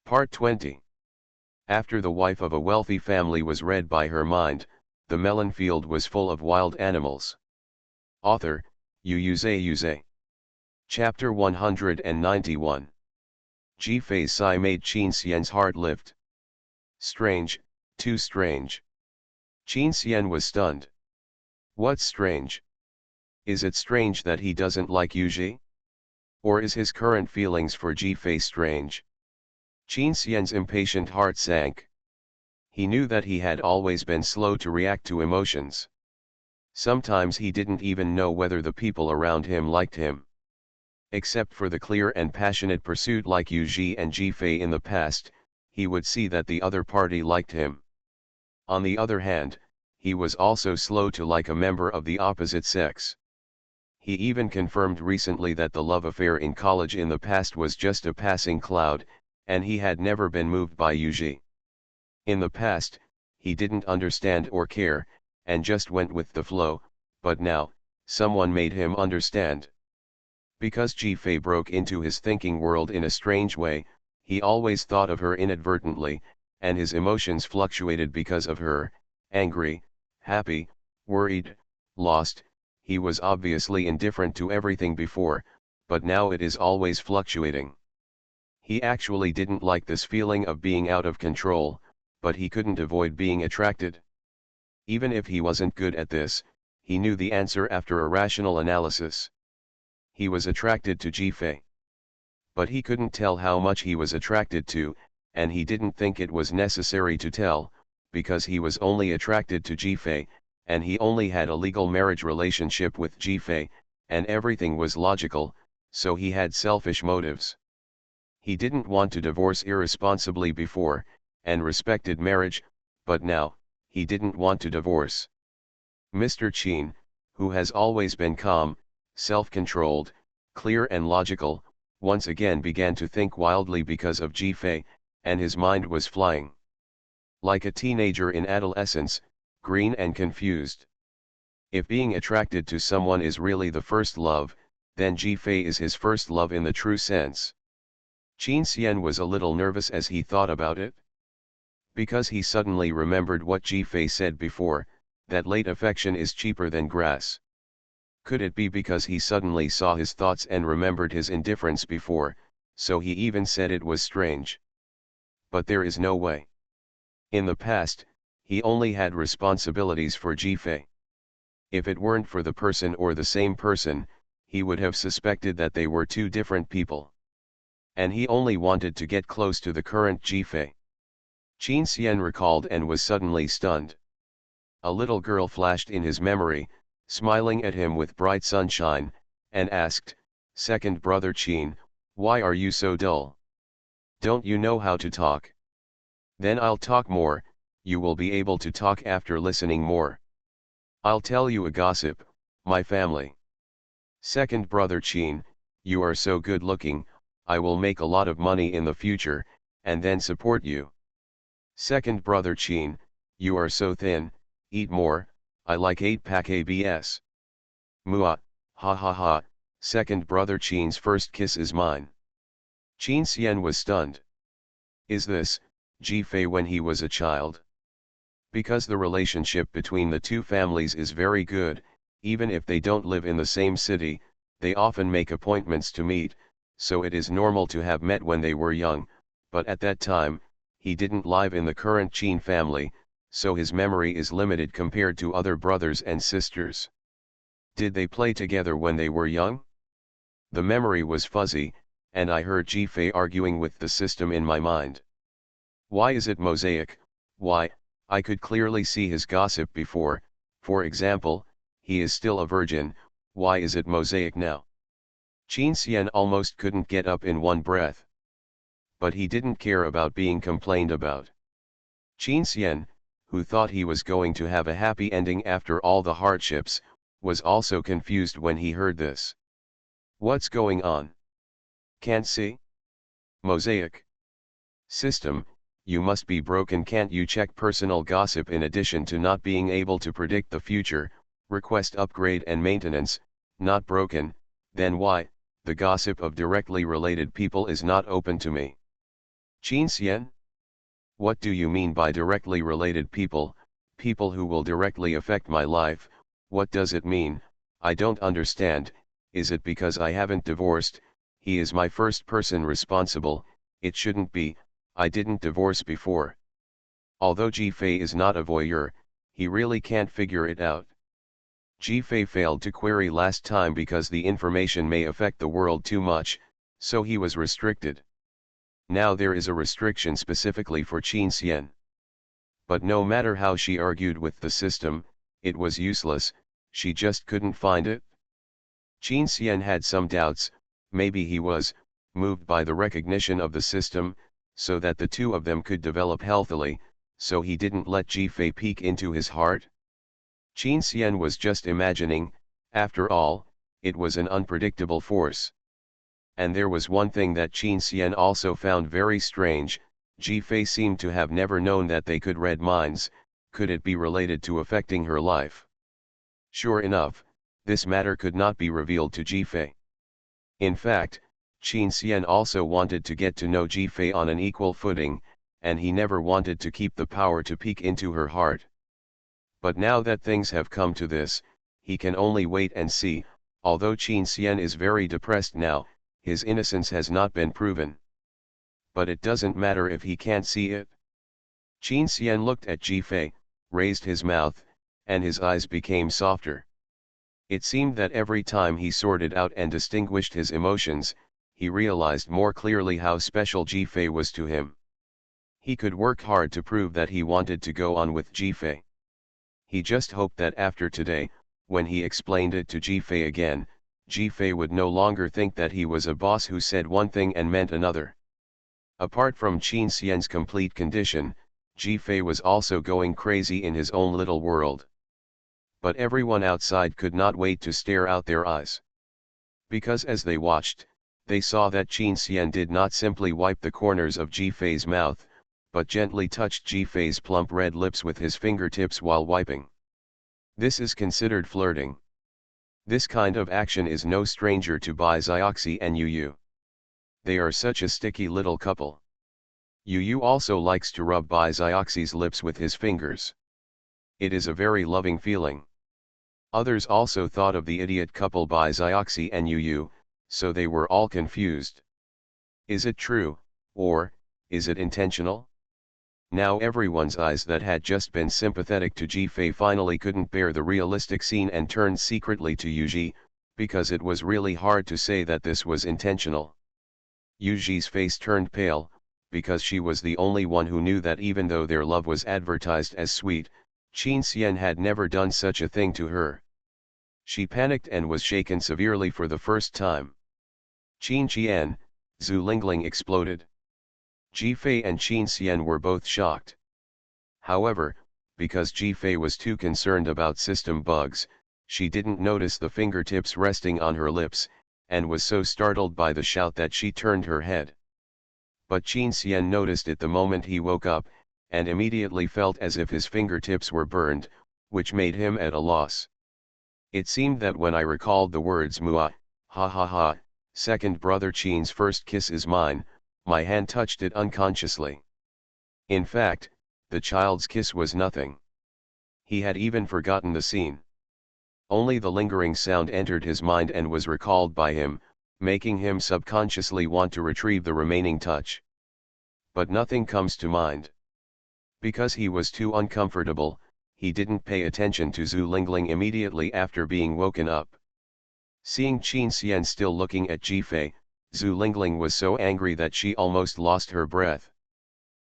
Part 20. After the wife of a wealthy family was read by her mind, the melon field was full of wild animals. Author, Xuanhuan. Chapter 191. Ji-Fei's sigh made Qin Xian's heart lift. Strange, too strange. Qin Xian was stunned. What's strange? Is it strange that he doesn't like Yuji? Or is his current feelings for Ji-Fei strange? Qin Xian's impatient heart sank. He knew that he had always been slow to react to emotions. Sometimes he didn't even know whether the people around him liked him. Except for the clear and passionate pursuit like Yuji and Ji-Fei in the past, he would see that the other party liked him. On the other hand, he was also slow to like a member of the opposite sex. He even confirmed recently that the love affair in college in the past was just a passing cloud, and he had never been moved by Yuji. In the past, he didn't understand or care, and just went with the flow, but now, someone made him understand. Because Ji-Fei broke into his thinking world in a strange way, he always thought of her inadvertently, and his emotions fluctuated because of her, angry, happy, worried, lost. He was obviously indifferent to everything before, but now it is always fluctuating. He actually didn't like this feeling of being out of control, but he couldn't avoid being attracted. Even if he wasn't good at this, he knew the answer after a rational analysis. He was attracted to Ji-Fei. But he couldn't tell how much he was attracted to, and he didn't think it was necessary to tell, because he was only attracted to Ji-Fei, and he only had a legal marriage relationship with Ji-Fei, and everything was logical, so he had selfish motives. He didn't want to divorce irresponsibly before, and respected marriage, but now, he didn't want to divorce. Mr. Qin, who has always been calm, self-controlled, clear and logical, once again began to think wildly because of Ji-Fei, and his mind was flying. Like a teenager in adolescence, green and confused. If being attracted to someone is really the first love, then Ji-Fei is his first love in the true sense. Qin Xian was a little nervous as he thought about it. Because he suddenly remembered what Ji-Fei said before, that late affection is cheaper than grass. Could it be because he suddenly saw his thoughts and remembered his indifference before, so he even said it was strange? But there is no way. In the past, he only had responsibilities for Ji-Fei. If it weren't for the person or the same person, he would have suspected that they were two different people. And he only wanted to get close to the current Ji-Fei. Qin Xian recalled and was suddenly stunned. A little girl flashed in his memory, smiling at him with bright sunshine, and asked, "Second brother Qin, why are you so dull? Don't you know how to talk? Then I'll talk more, you will be able to talk after listening more. I'll tell you a gossip, my family. Second brother Qin, you are so good looking, I will make a lot of money in the future, and then support you. Second brother Qin, you are so thin, eat more, I like 8-pack abs. Mua, ha ha ha, second brother Qin's first kiss is mine." Qin Xian was stunned. Is this, Ji-Fei when he was a child? Because the relationship between the two families is very good, even if they don't live in the same city, they often make appointments to meet, so it is normal to have met when they were young, but at that time, he didn't live in the current Qin family, so his memory is limited compared to other brothers and sisters. Did they play together when they were young? The memory was fuzzy, and I heard Ji-Fei arguing with the system in my mind. Why is it mosaic? Why, I could clearly see his gossip before, for example, he is still a virgin, why is it mosaic now? Qin Xian almost couldn't get up in one breath. But he didn't care about being complained about. Qin Xian, who thought he was going to have a happy ending after all the hardships, was also confused when he heard this. What's going on? Can't see? Mosaic. System, you must be broken. Can't you check personal gossip in addition to not being able to predict the future, request upgrade and maintenance? Not broken, then why, the gossip of directly related people is not open to me? Qin Xian? What do you mean by directly related people, people who will directly affect my life? What does it mean? I don't understand. Is it because I haven't divorced? He is my first person responsible. It shouldn't be. I didn't divorce before. Although Ji-Fei is not a voyeur, he really can't figure it out. Ji-Fei failed to query last time because the information may affect the world too much, so he was restricted. Now there is a restriction specifically for Qin Xian. But no matter how she argued with the system, it was useless, she just couldn't find it. Qin Xian had some doubts, maybe he was moved by the recognition of the system, so that the two of them could develop healthily, so he didn't let Ji-Fei peek into his heart. Qin Xian was just imagining, after all, it was an unpredictable force. And there was one thing that Qin Xian also found very strange, Ji-Fei seemed to have never known that they could read minds. Could it be related to affecting her life? Sure enough, this matter could not be revealed to Ji-Fei. In fact, Qin Xian also wanted to get to know Ji-Fei on an equal footing, and he never wanted to keep the power to peek into her heart. But now that things have come to this, he can only wait and see. Although Qin Xian is very depressed now, his innocence has not been proven. But it doesn't matter if he can't see it. Qin Xian looked at Ji-Fei, raised his mouth, and his eyes became softer. It seemed that every time he sorted out and distinguished his emotions, he realized more clearly how special Ji-Fei was to him. He could work hard to prove that he wanted to go on with Ji-Fei. He just hoped that after today, when he explained it to Ji-Fei again, Ji-Fei would no longer think that he was a boss who said one thing and meant another. Apart from Qin Xian's complete condition, Ji-Fei was also going crazy in his own little world. But everyone outside could not wait to stare out their eyes. Because as they watched, they saw that Qin Xian did not simply wipe the corners of Ji-Fei's mouth, but gently touched Ji-Fei's plump red lips with his fingertips while wiping. This is considered flirting. This kind of action is no stranger to Bai Xiaoxi and Yu Yu. They are such a sticky little couple. Yu Yu also likes to rub Bai Xiaoxi's lips with his fingers. It is a very loving feeling. Others also thought of the idiot couple Bai Xiaoxi and Yu Yu, so they were all confused. Is it true, or is it intentional? Now everyone's eyes that had just been sympathetic to Ji-Fei finally couldn't bear the realistic scene and turned secretly to Yuji, because it was really hard to say that this was intentional. Yuji's face turned pale, because she was the only one who knew that even though their love was advertised as sweet, Qin Xian had never done such a thing to her. She panicked and was shaken severely for the first time. Qin Qian, Zhu Lingling exploded. Ji-Fei and Qin Xian were both shocked. However, because Ji-Fei was too concerned about system bugs, she didn't notice the fingertips resting on her lips, and was so startled by the shout that she turned her head. But Qin Xian noticed it the moment he woke up, and immediately felt as if his fingertips were burned, which made him at a loss. It seemed that when I recalled the words "Mua, ha ha ha, second brother Qin's first kiss is mine," my hand touched it unconsciously. In fact, the child's kiss was nothing. He had even forgotten the scene. Only the lingering sound entered his mind and was recalled by him, making him subconsciously want to retrieve the remaining touch. But nothing comes to mind. Because he was too uncomfortable, he didn't pay attention to Zhu Lingling immediately after being woken up. Seeing Qin Xian still looking at Ji-Fei, Zhu Lingling was so angry that she almost lost her breath.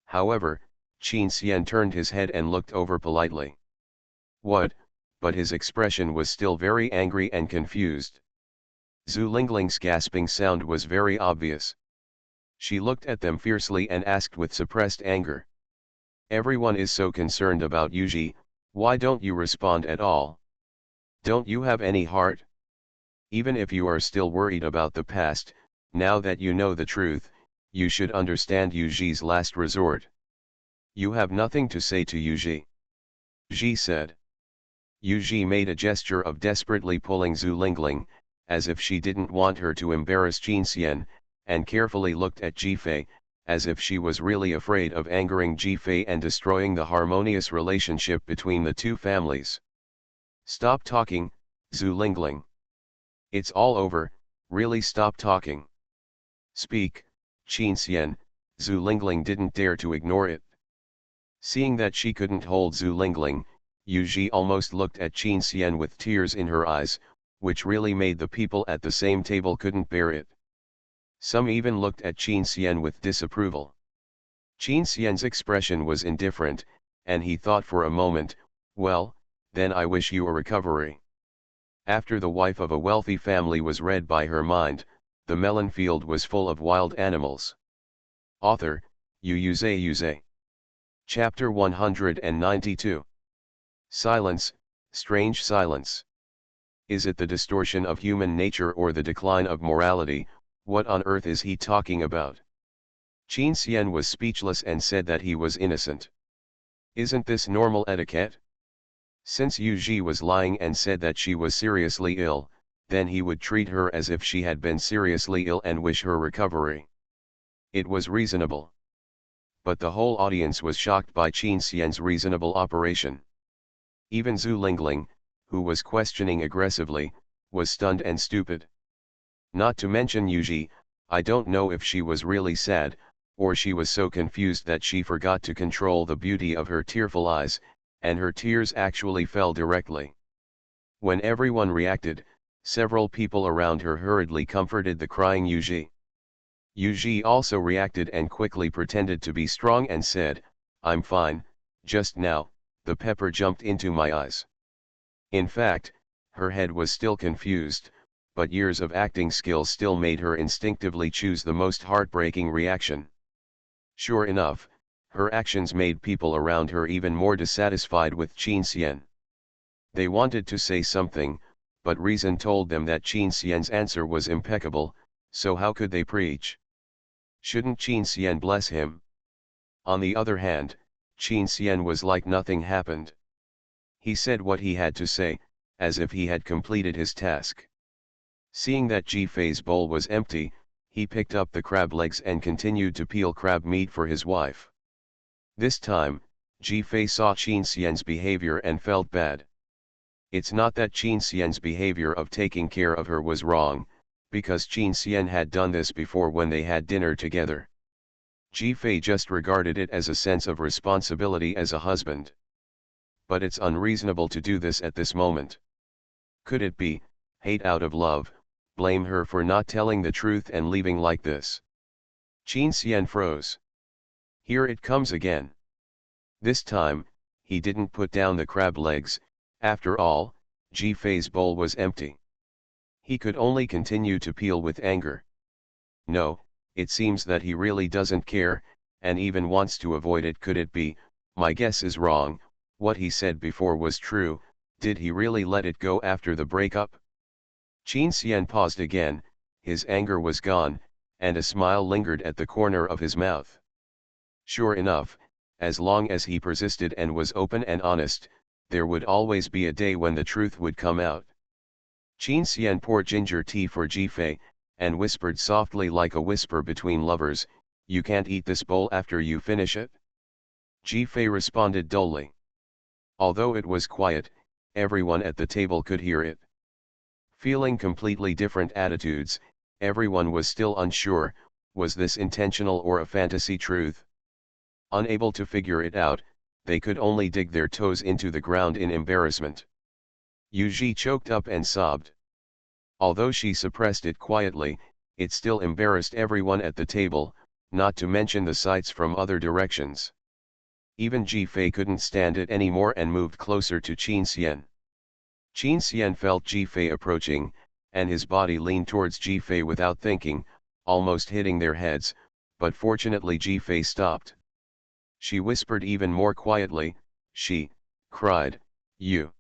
However, Qin Xian turned his head and looked over politely. What? But his expression was still very angry and confused. Zhu Lingling's gasping sound was very obvious. She looked at them fiercely and asked with suppressed anger. Everyone is so concerned about Yuji, why don't you respond at all? Don't you have any heart? Even if you are still worried about the past, now that you know the truth, you should understand Yuji's last resort. You have nothing to say to Yuji. Ji said. Yuji made a gesture of desperately pulling Zhu Lingling, as if she didn't want her to embarrass Qin Xian, and carefully looked at Ji-Fei, as if she was really afraid of angering Jifei and destroying the harmonious relationship between the two families. Stop talking, Zhu Lingling. It's all over, really stop talking. Speak, Qin Xian. Zhu Lingling didn't dare to ignore it. Seeing that she couldn't hold Zhu Lingling, Yu Ji almost looked at Qin Xian with tears in her eyes, which really made the people at the same table couldn't bear it. Some even looked at Qin Xian with disapproval. Qin Xian's expression was indifferent, and he thought for a moment, well, then I wish you a recovery. After the wife of a wealthy family was read by her mind, the melon field was full of wild animals. Author, Yuze. Chapter 192. Silence, strange silence. Is it the distortion of human nature or the decline of morality? What on earth is he talking about? Qin Xian was speechless and said that he was innocent. Isn't this normal etiquette? Since Yu Ji was lying and said that she was seriously ill, then he would treat her as if she had been seriously ill and wish her recovery. It was reasonable. But the whole audience was shocked by Qin Xian's reasonable operation. Even Zhu Lingling, who was questioning aggressively, was stunned and stupid. Not to mention Yu Ji. I don't know if she was really sad, or she was so confused that she forgot to control the beauty of her tearful eyes, and her tears actually fell directly. When everyone reacted, several people around her hurriedly comforted the crying Yu Ji. Yu Ji also reacted and quickly pretended to be strong and said, I'm fine, just now, the pepper jumped into my eyes. In fact, her head was still confused, but years of acting skills still made her instinctively choose the most heartbreaking reaction. Sure enough, her actions made people around her even more dissatisfied with Qin Xian. They wanted to say something, but reason told them that Qin Xian's answer was impeccable, so how could they preach? Shouldn't Qin Xian bless him? On the other hand, Qin Xian was like nothing happened. He said what he had to say, as if he had completed his task. Seeing that Jifei's bowl was empty, he picked up the crab legs and continued to peel crab meat for his wife. This time, Jifei saw Qin Xian's behavior and felt bad. It's not that Qin Xian's behavior of taking care of her was wrong, because Qin Xian had done this before when they had dinner together. Jifei just regarded it as a sense of responsibility as a husband. But it's unreasonable to do this at this moment. Could it be, hate out of love, blame her for not telling the truth and leaving like this? Qin Xian froze. Here it comes again. This time, he didn't put down the crab legs. After all, Jifei's bowl was empty. He could only continue to peel with anger. No, it seems that he really doesn't care, and even wants to avoid it. Could it be, my guess is wrong, what he said before was true, did he really let it go after the breakup? Qin Xian paused again, his anger was gone, and a smile lingered at the corner of his mouth. Sure enough, as long as he persisted and was open and honest, there would always be a day when the truth would come out. Qin Xian poured ginger tea for Jifei, and whispered softly like a whisper between lovers, you can't eat this bowl after you finish it? Jifei responded dully. Although it was quiet, everyone at the table could hear it. Feeling completely different attitudes, everyone was still unsure, was this intentional or a fantasy truth? Unable to figure it out, they could only dig their toes into the ground in embarrassment. Yu Ji choked up and sobbed. Although she suppressed it quietly, it still embarrassed everyone at the table, not to mention the sights from other directions. Even Jifei couldn't stand it anymore and moved closer to Qin Xian. Qin Xian felt Jifei approaching, and his body leaned towards Jifei without thinking, almost hitting their heads, but fortunately Jifei stopped. She whispered even more quietly, she cried, you.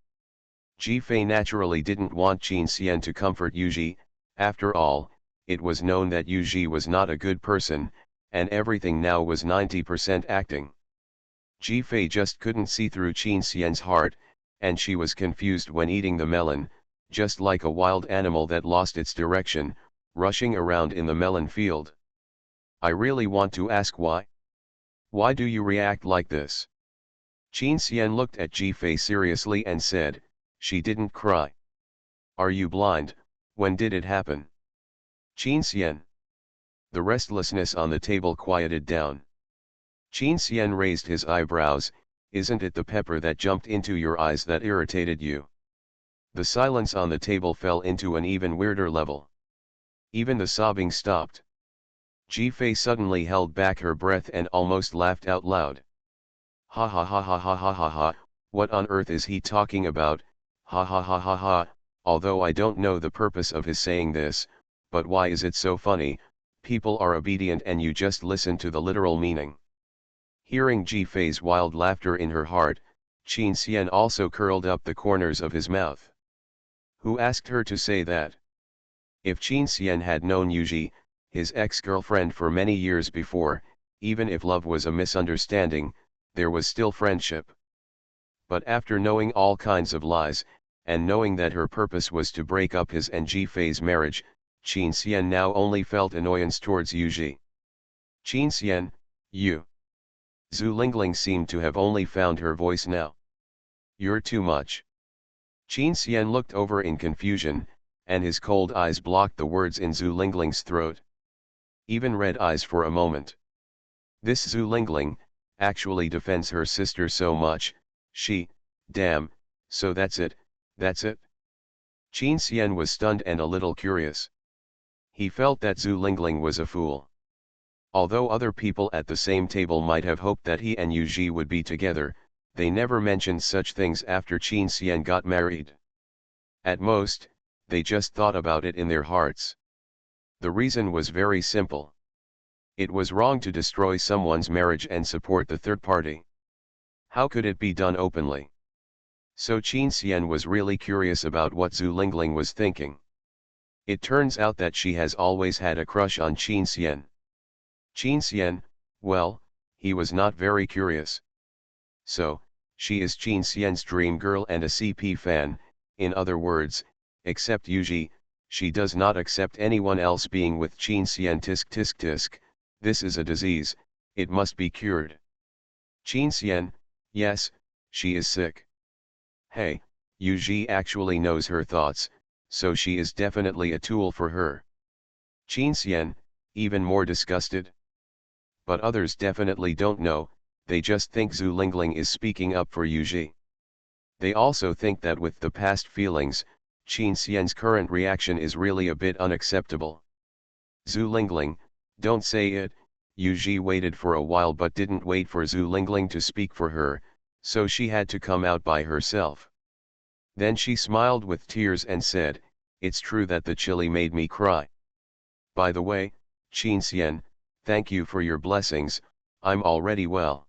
Jifei naturally didn't want Qin Xian to comfort Yu Ji. After all, it was known that Yu Ji was not a good person, and everything now was 90% acting. Jifei just couldn't see through Qin Xian's heart, and she was confused when eating the melon, just like a wild animal that lost its direction, rushing around in the melon field. I really want to ask why. Why do you react like this? Qin Xian looked at Ji-Fei seriously and said, she didn't cry. Are you blind? When did it happen? Qin Xian. The restlessness on the table quieted down. Qin Xian raised his eyebrows. Isn't it the pepper that jumped into your eyes that irritated you? The silence on the table fell into an even weirder level. Even the sobbing stopped. Ji-Fei suddenly held back her breath and almost laughed out loud. Ha ha ha ha ha ha ha ha, what on earth is he talking about? Ha ha ha ha ha, although I don't know the purpose of his saying this, but why is it so funny? People are obedient and you just listen to the literal meaning. Hearing Ji-Fei's wild laughter in her heart, Qin Xian also curled up the corners of his mouth. Who asked her to say that? If Qin Xian had known Yuji, his ex-girlfriend for many years before, even if love was a misunderstanding, there was still friendship. But after knowing all kinds of lies, and knowing that her purpose was to break up his and Ji-Fei's marriage, Qin Xian now only felt annoyance towards Yuji. Qin Xian, you. Zhu Lingling seemed to have only found her voice now. You're too much. Qin Xian looked over in confusion, and his cold eyes blocked the words in Zhu Lingling's throat. Even red eyes for a moment. This Zhu Lingling actually defends her sister so much, damn, so that's it, that's it? Qin Xian was stunned and a little curious. He felt that Zhu Lingling was a fool. Although other people at the same table might have hoped that he and Yu Ji would be together, they never mentioned such things after Qin Xian got married. At most, they just thought about it in their hearts. The reason was very simple. It was wrong to destroy someone's marriage and support the third party. How could it be done openly? So Qin Xian was really curious about what Zhu Lingling was thinking. It turns out that she has always had a crush on Qin Xian. Qin Xian, well, he was not very curious. So, she is Qin Xian's dream girl and a CP fan, in other words, except Yuji, she does not accept anyone else being with Qin Xian. Tisk tisk tisk, this is a disease, it must be cured. Qin Xian, yes, she is sick. Hey, Yuji actually knows her thoughts, so she is definitely a tool for her. Qin Xian, even more disgusted. But others definitely don't know, they just think Zhu Lingling is speaking up for Yuji. They also think that with the past feelings, Qin Xian's current reaction is really a bit unacceptable. Zhu Lingling, don't say it. Yuji waited for a while but didn't wait for Zhu Lingling to speak for her, so she had to come out by herself. Then she smiled with tears and said, it's true that the chili made me cry. By the way, Qin Xian, thank you for your blessings, I'm already well.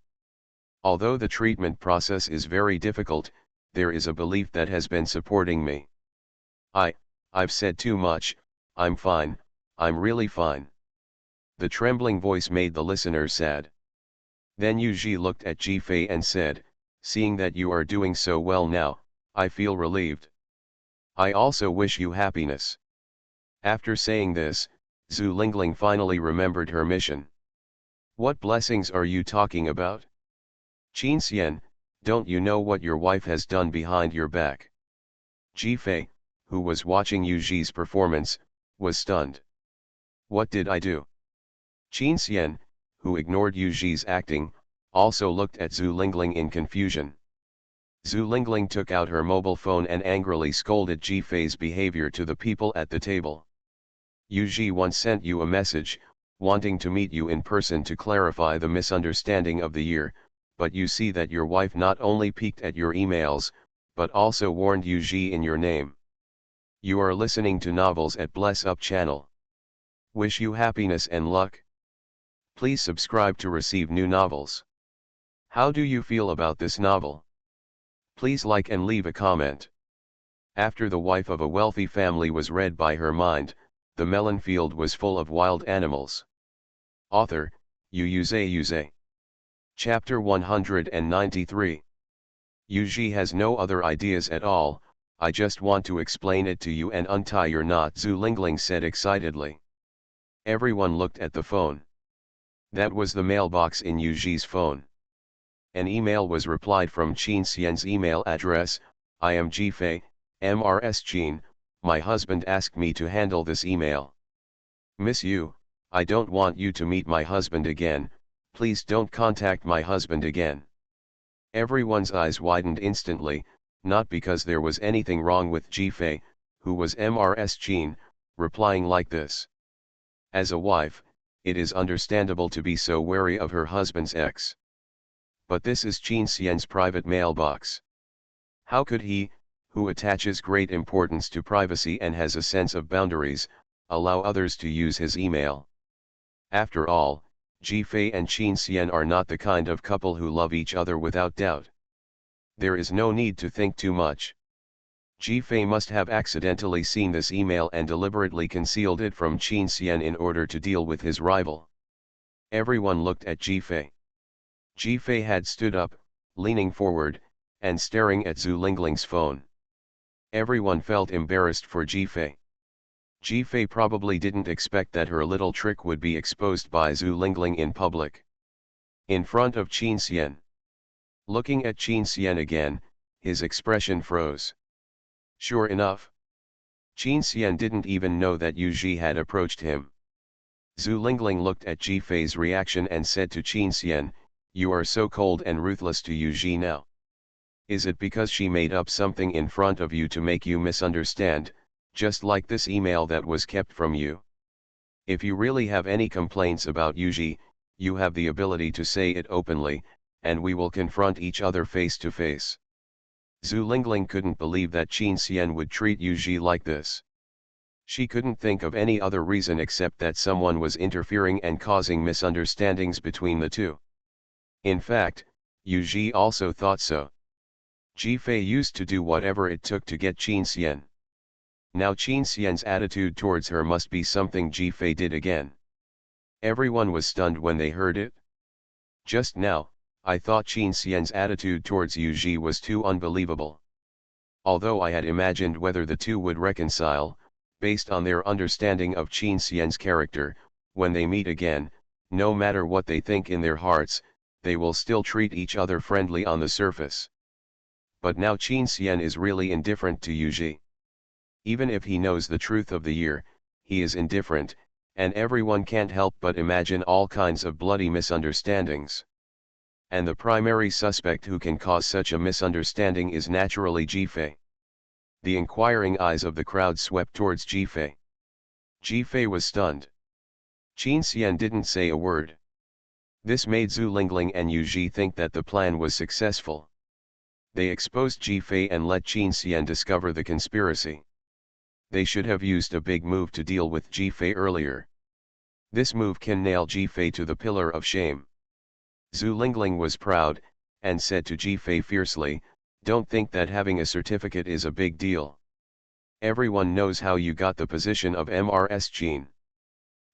Although the treatment process is very difficult, there is a belief that has been supporting me. I've said too much, I'm fine, I'm really fine. The trembling voice made the listener sad. Then Yuji looked at Ji-Fei and said, seeing that you are doing so well now, I feel relieved. I also wish you happiness. After saying this, Zhu Lingling finally remembered her mission. What blessings are you talking about? Qin Xian, don't you know what your wife has done behind your back? Ji-Fei, who was watching Yuji's performance, was stunned. What did I do? Qin Xian, who ignored Yuji's acting, also looked at Zhu Lingling in confusion. Zhu Lingling took out her mobile phone and angrily scolded Ji-Fei's behavior to the people at the table. Yuji once sent you a message, wanting to meet you in person to clarify the misunderstanding of the year, but you see that your wife not only peeked at your emails, but also warned Yuji in your name. You are listening to novels at Bless Up channel. Wish you happiness and luck. Please subscribe to receive new novels. How do you feel about this novel? Please like and leave a comment. After The Wife of a Wealthy Family was read by her mind, the melon field was full of wild animals. Author, Yuze. Chapter 193. Yuji has no other ideas at all, I just want to explain it to you and untie your knot, Zhu Lingling said excitedly. Everyone looked at the phone. That was the mailbox in Yuji's phone. An email was replied from Qin Xian's email address. I am Jifei, MRS Qin, my husband asked me to handle this email. Miss you, I don't want you to meet my husband again, please don't contact my husband again. Everyone's eyes widened instantly, not because there was anything wrong with Jifei, who was MRS Qin, replying like this. As a wife, it is understandable to be so wary of her husband's ex. But this is Qin Xian's private mailbox. How could he, who attaches great importance to privacy and has a sense of boundaries, allow others to use his email? After all, Jifei and Qin Xian are not the kind of couple who love each other without doubt. There is no need to think too much. Jifei must have accidentally seen this email and deliberately concealed it from Qin Xian in order to deal with his rival. Everyone looked at Jifei. Jifei had stood up, leaning forward, and staring at Zhu Lingling's phone. Everyone felt embarrassed for Jifei. Jifei probably didn't expect that her little trick would be exposed by Zhu Lingling in public. In front of Qin Xian. Looking at Qin Xian again, his expression froze. Sure enough. Qin Xian didn't even know that Yu Ji had approached him. Zhu Lingling looked at Jifei's reaction and said to Qin Xian, "You are so cold and ruthless to Yu Ji now. Is it because she made up something in front of you to make you misunderstand, just like this email that was kept from you? If you really have any complaints about Yu Ji, you have the ability to say it openly, and we will confront each other face to face." Zhu Lingling couldn't believe that Qin Xian would treat Yu Ji like this. She couldn't think of any other reason except that someone was interfering and causing misunderstandings between the two. In fact, Yu Ji also thought so. Jifei used to do whatever it took to get Qin Xian. Now Qin Xian's attitude towards her must be something Jifei did again. Everyone was stunned when they heard it. Just now, I thought Qin Xian's attitude towards Yu Ji was too unbelievable. Although I had imagined whether the two would reconcile, based on their understanding of Qin Xian's character, when they meet again, no matter what they think in their hearts, they will still treat each other friendly on the surface. But now Qin Xian is really indifferent to Yu Ji. Even if he knows the truth of the year, he is indifferent, and everyone can't help but imagine all kinds of bloody misunderstandings. And the primary suspect who can cause such a misunderstanding is naturally Jifei. The inquiring eyes of the crowd swept towards Jifei. Jifei was stunned. Qin Xian didn't say a word. This made Zhu Lingling and Yu Ji think that the plan was successful. They exposed Jifei and let Qin Xian discover the conspiracy. They should have used a big move to deal with Jifei earlier. This move can nail Jifei to the pillar of shame. Zhu Lingling was proud, and said to Jifei fiercely, "Don't think that having a certificate is a big deal. Everyone knows how you got the position of MRS Qin.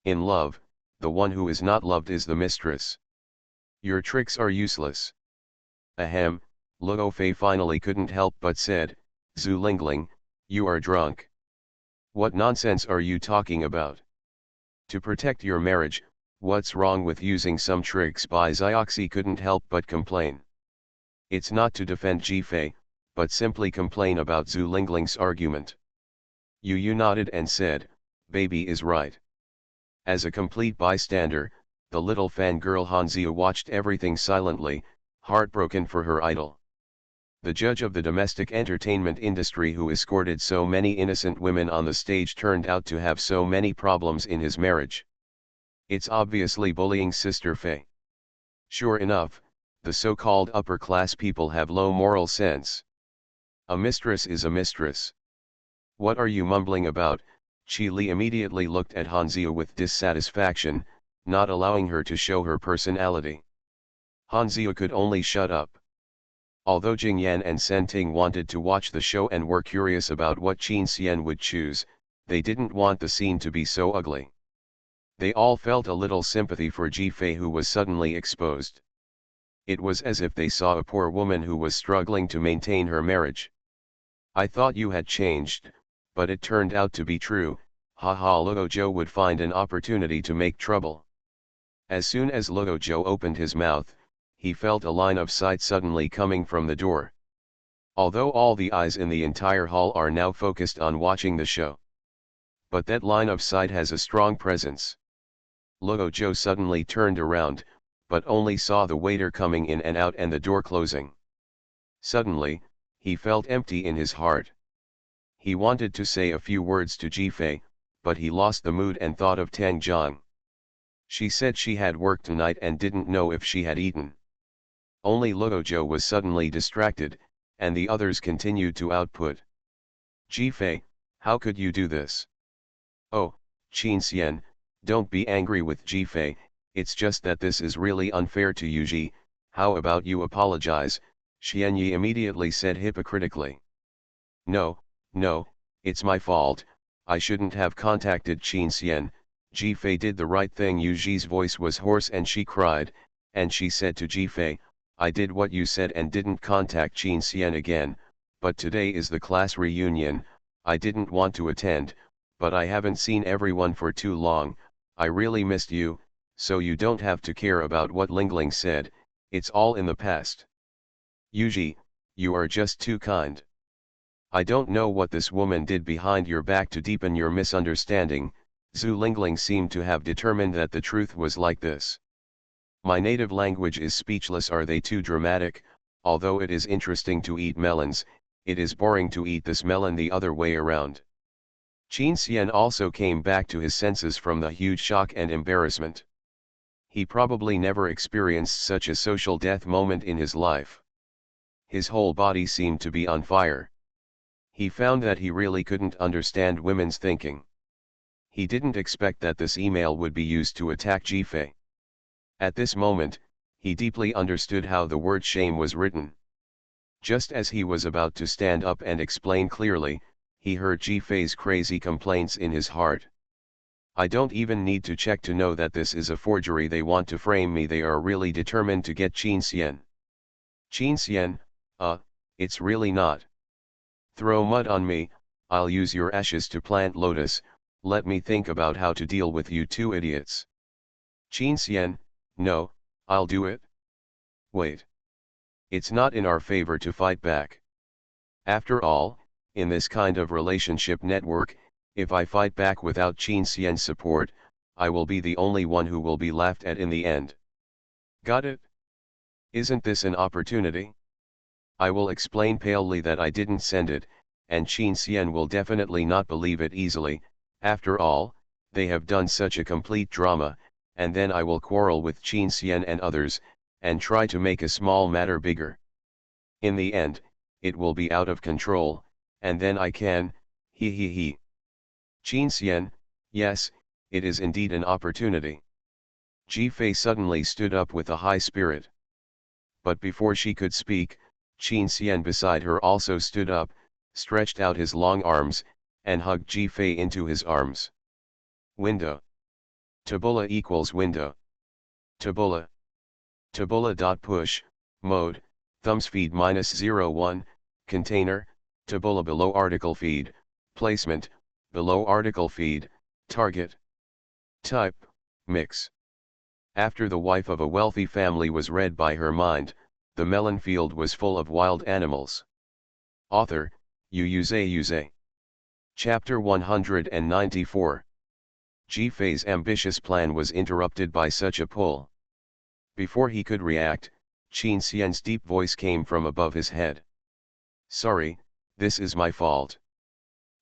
In love, the one who is not loved is the mistress. Your tricks are useless." Ahem, Luo Fei finally couldn't help but said, "Zhu Lingling, you are drunk. What nonsense are you talking about? To protect your marriage, what's wrong with using some tricks?" Bai Zioxi couldn't help but complain. It's not to defend Jifei, but simply complain about Zhu Lingling's argument. Yu nodded and said, "Baby is right." As a complete bystander, the little fangirl Hanzia watched everything silently, heartbroken for her idol. The judge of the domestic entertainment industry who escorted so many innocent women on the stage turned out to have so many problems in his marriage. It's obviously bullying Sister Fei. Sure enough, the so-called upper-class people have low moral sense. A mistress is a mistress. What are you mumbling about? Qi Li immediately looked at Hanzia with dissatisfaction, not allowing her to show her personality. Hanzia could only shut up. Although Jingyan and Senting wanted to watch the show and were curious about what Qin Xian would choose, they didn't want the scene to be so ugly. They all felt a little sympathy for Jifei, who was suddenly exposed. It was as if they saw a poor woman who was struggling to maintain her marriage. "I thought you had changed, but it turned out to be true, haha." Luo Zhou would find an opportunity to make trouble. As soon as Luo Zhou opened his mouth, he felt a line of sight suddenly coming from the door. Although all the eyes in the entire hall are now focused on watching the show. But that line of sight has a strong presence. Luo Zhou suddenly turned around, but only saw the waiter coming in and out and the door closing. Suddenly, he felt empty in his heart. He wanted to say a few words to Jifei, but he lost the mood and thought of Tang Jiang. She said she had work tonight and didn't know if she had eaten. Only Luo Zhou was suddenly distracted, and the others continued to output. Jifei, how could you do this? Oh, Qin Xian, don't be angry with Jifei, it's just that this is really unfair to Yuji. How about you apologize? Xianyi immediately said hypocritically. No, it's my fault, I shouldn't have contacted Qin Xian. Jifei did the right thing. Yuji's voice was hoarse and she cried, and she said to Jifei, I did what you said and didn't contact Qin Xian again, but today is the class reunion, I didn't want to attend, but I haven't seen everyone for too long, I really missed you, so you don't have to care about what Lingling said, it's all in the past. Yuji, you are just too kind. I don't know what this woman did behind your back to deepen your misunderstanding. Zhu Lingling seemed to have determined that the truth was like this. My native language is speechless. Are they too dramatic? Although it is interesting to eat melons, it is boring to eat this melon the other way around. Qin Xian also came back to his senses from the huge shock and embarrassment. He probably never experienced such a social death moment in his life. His whole body seemed to be on fire. He found that he really couldn't understand women's thinking. He didn't expect that this email would be used to attack Jifei. At this moment, he deeply understood how the word shame was written. Just as he was about to stand up and explain clearly, he heard Jifei's crazy complaints in his heart. I don't even need to check to know that this is a forgery. They want to frame me. They are really determined to get Qin Xian. Qin Xian, it's really not. Throw mud on me, I'll use your ashes to plant lotus, let me think about how to deal with you two idiots. Qin Xian, no, I'll do it. Wait. It's not in our favor to fight back. After all, in this kind of relationship network, if I fight back without Qin Xian's support, I will be the only one who will be laughed at in the end. Got it? Isn't this an opportunity? I will explain palely that I didn't send it, and Qin Xian will definitely not believe it easily. After all, they have done such a complete drama, and then I will quarrel with Qin Xian and others, and try to make a small matter bigger. In the end, it will be out of control, and then I can, he. Qin Xian, yes, it is indeed an opportunity. Jifei suddenly stood up with a high spirit. But before she could speak, Qin Xian beside her also stood up, stretched out his long arms, and hugged Jifei into his arms. Window. Tabula equals window. Tabula. Tabula.push, mode, thumbs feed -01, container, tabula below article feed, placement, below article feed, target. Type, mix. After the wife of a wealthy family was read by her mind, the melon field was full of wild animals. Author, Yuze. Chapter 194. Jifei's ambitious plan was interrupted by such a pull. Before he could react, Qin Xian's deep voice came from above his head. Sorry, this is my fault.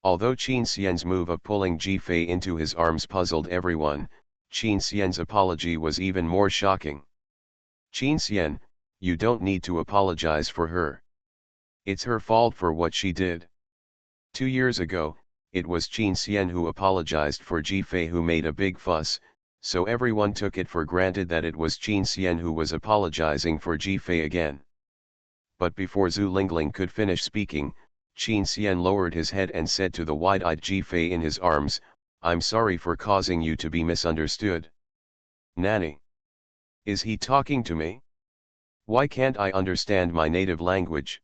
Although Qin Xian's move of pulling Jifei into his arms puzzled everyone, Qin Xian's apology was even more shocking. Qin Xian, you don't need to apologize for her. It's her fault for what she did. 2 years ago, it was Qin Xian who apologized for Jifei who made a big fuss, so everyone took it for granted that it was Qin Xian who was apologizing for Jifei again. But before Zhu Lingling could finish speaking, Qin Xian lowered his head and said to the wide-eyed Jifei in his arms, I'm sorry for causing you to be misunderstood. Nanny. Is he talking to me? Why can't I understand my native language?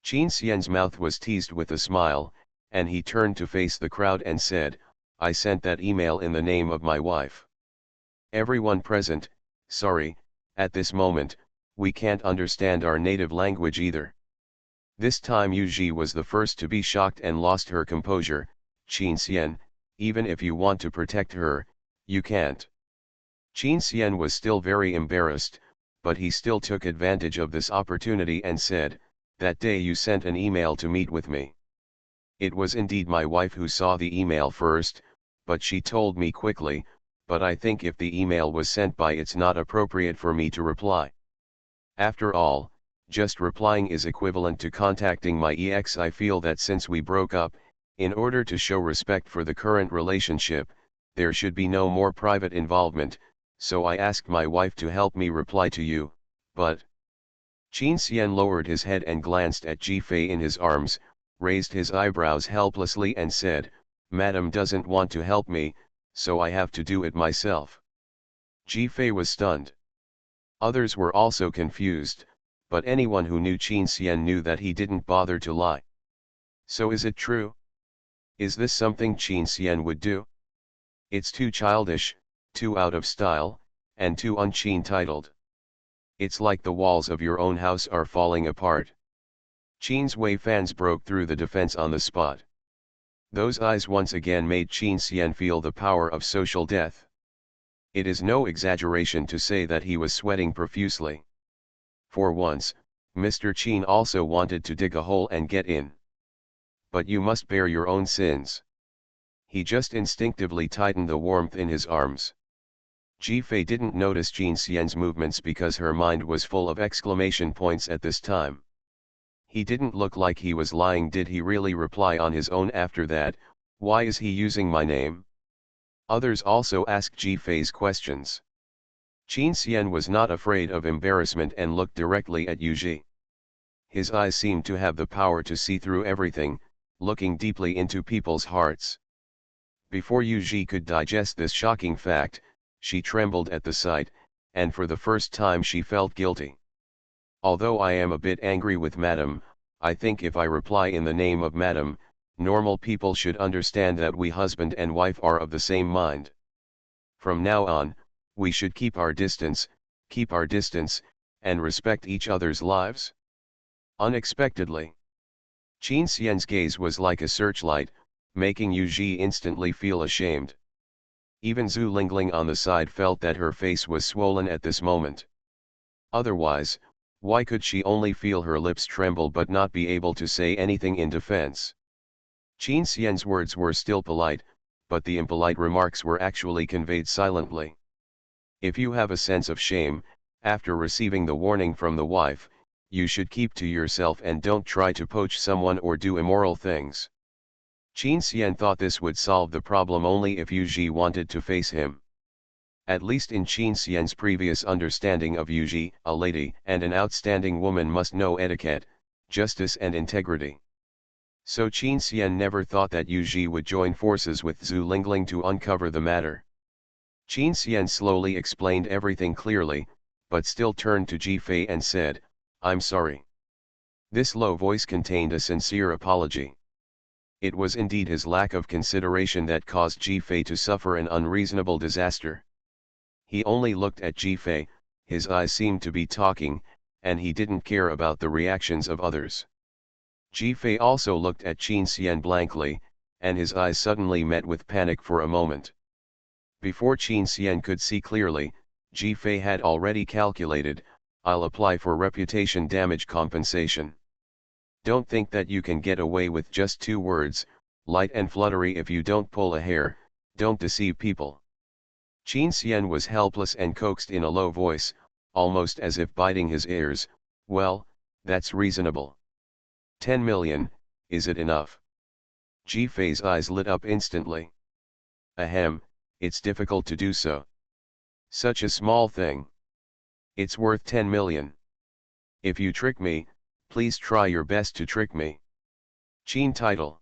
Qin Xian's mouth was teased with a smile, and he turned to face the crowd and said, I sent that email in the name of my wife. Everyone present, sorry, at this moment, we can't understand our native language either. This time Yuji was the first to be shocked and lost her composure. Qin Xian, even if you want to protect her, you can't. Qin Xian was still very embarrassed, but he still took advantage of this opportunity and said, "That day you sent an email to meet with me. It was indeed my wife who saw the email first, but she told me quickly, but I think if the email was sent by it's not appropriate for me to reply. After all, just replying is equivalent to contacting my ex. I feel that since we broke up, in order to show respect for the current relationship, there should be no more private involvement, so I asked my wife to help me reply to you, but..." Qin Xian lowered his head and glanced at Ji Fei in his arms, raised his eyebrows helplessly and said, "Madam doesn't want to help me, so I have to do it myself." Ji Fei was stunned. Others were also confused, but anyone who knew Qin Xian knew that he didn't bother to lie. So is it true? Is this something Qin Xian would do? It's too childish, too out of style, and too un-Qin titled. It's like the walls of your own house are falling apart. Qin's Wei fans broke through the defense on the spot. Those eyes once again made Qin Xian feel the power of social death. It is no exaggeration to say that he was sweating profusely. For once, Mr. Qin also wanted to dig a hole and get in. But you must bear your own sins. He just instinctively tightened the warmth in his arms. Ji Fei didn't notice Qin Xian's movements because her mind was full of exclamation points at this time. He didn't look like he was lying. Did he really reply on his own after that? Why is he using my name? Others also asked Ji Fei's questions. Qin Xian was not afraid of embarrassment and looked directly at Yuji. His eyes seemed to have the power to see through everything, looking deeply into people's hearts. Before Yuji could digest this shocking fact, she trembled at the sight, and for the first time she felt guilty. Although I am a bit angry with Madam, I think if I reply in the name of Madam, normal people should understand that we husband and wife are of the same mind. From now on, we should keep our distance, and respect each other's lives. Unexpectedly, Qin Xian's gaze was like a searchlight, making Yuji instantly feel ashamed. Even Zhu Lingling on the side felt that her face was swollen at this moment. Otherwise, why could she only feel her lips tremble but not be able to say anything in defense? Qin Xian's words were still polite, but the impolite remarks were actually conveyed silently. If you have a sense of shame, after receiving the warning from the wife, you should keep to yourself and don't try to poach someone or do immoral things. Qin Xian thought this would solve the problem only if Yuji wanted to face him. At least in Qin Xian's previous understanding of Yuji, a lady and an outstanding woman must know etiquette, justice and integrity. So Qin Xian never thought that Yuji would join forces with Zhu Lingling to uncover the matter. Qin Xian slowly explained everything clearly, but still turned to Ji Fei and said, "I'm sorry." This low voice contained a sincere apology. It was indeed his lack of consideration that caused Ji Fei to suffer an unreasonable disaster. He only looked at Ji Fei, his eyes seemed to be talking, and he didn't care about the reactions of others. Ji Fei also looked at Qin Xian blankly, and his eyes suddenly met with panic for a moment. Before Qin Xian could see clearly, Ji Fei had already calculated, "I'll apply for reputation damage compensation. Don't think that you can get away with just 2 words, light and fluttery. If you don't pull a hair, don't deceive people." Qin Xian was helpless and coaxed in a low voice, almost as if biting his ears, "Well, that's reasonable. 10 million, is it enough?" Ji Fei's eyes lit up instantly. "Ahem, it's difficult to do so. Such a small thing. It's worth 10 million. If you trick me, please try your best to trick me." Qin title.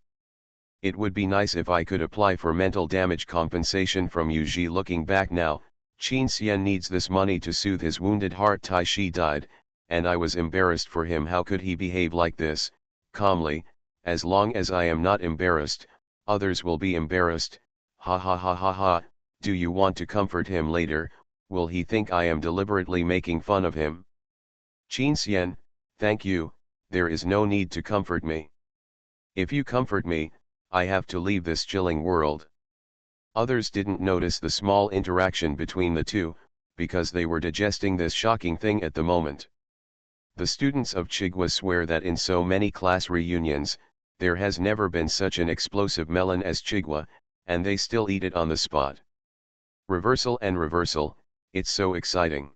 It would be nice if I could apply for mental damage compensation from Yuji. Looking back now, Qin Xian needs this money to soothe his wounded heart. Tai Shi died, and I was embarrassed for him. How could he behave like this? Calmly, as long as I am not embarrassed, others will be embarrassed. Ha ha ha ha ha. Do you want to comfort him later, Will he think I am deliberately making fun of him? Qin Xian, thank you, there is no need to comfort me. If you comfort me, I have to leave this chilling world. Others didn't notice the small interaction between the two, because they were digesting this shocking thing at the moment. The students of Chigwa swear that in so many class reunions, there has never been such an explosive melon as Chigwa, and they still eat it on the spot. Reversal and reversal, it's so exciting.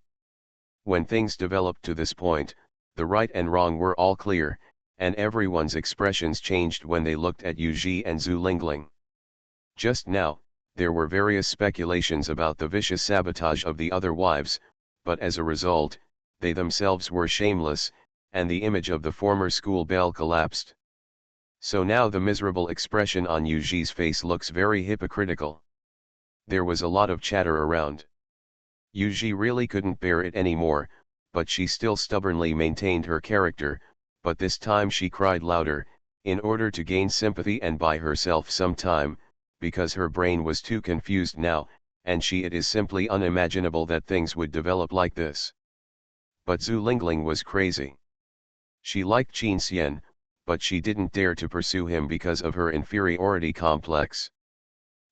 When things developed to this point, the right and wrong were all clear, and everyone's expressions changed when they looked at Yu Ji and Zhu Lingling. Just now, there were various speculations about the vicious sabotage of the other wives, but as a result, they themselves were shameless, and the image of the former school belle collapsed. So now the miserable expression on Yu Ji's face looks very hypocritical. There was a lot of chatter around. Yu Ji really couldn't bear it anymore, but she still stubbornly maintained her character, but this time she cried louder, in order to gain sympathy and buy herself some time, because her brain was too confused now, and it is simply unimaginable that things would develop like this. But Zhu Lingling was crazy. She liked Qin Xian, but she didn't dare to pursue him because of her inferiority complex.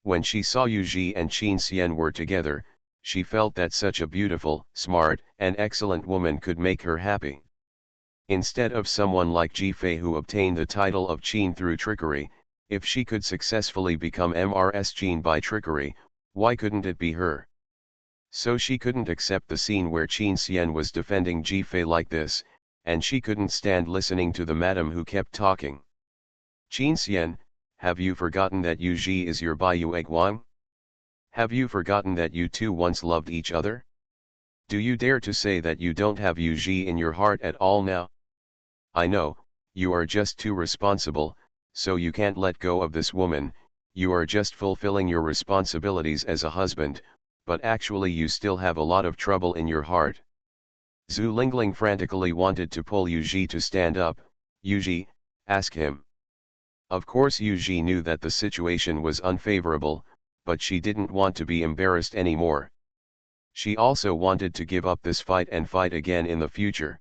When she saw Yu Ji and Qin Xian were together, she felt that such a beautiful, smart, and excellent woman could make her happy. Instead of someone like Ji Fei who obtained the title of Qin through trickery, if she could successfully become MRS Qin by trickery, why couldn't it be her? So she couldn't accept the scene where Qin Xian was defending Ji Fei like this, and she couldn't stand listening to the madam who kept talking. Qin Xian, have you forgotten that Yu Ji is your Baiyueguang? Have you forgotten that you two once loved each other? Do you dare to say that you don't have Yu Ji in your heart at all now? I know, you are just too responsible, so you can't let go of this woman, you are just fulfilling your responsibilities as a husband, but actually you still have a lot of trouble in your heart. Zhu Lingling frantically wanted to pull Yu Ji to stand up. Yu Ji, ask him. Of course Yu Ji knew that the situation was unfavorable, but she didn't want to be embarrassed anymore. She also wanted to give up this fight and fight again in the future.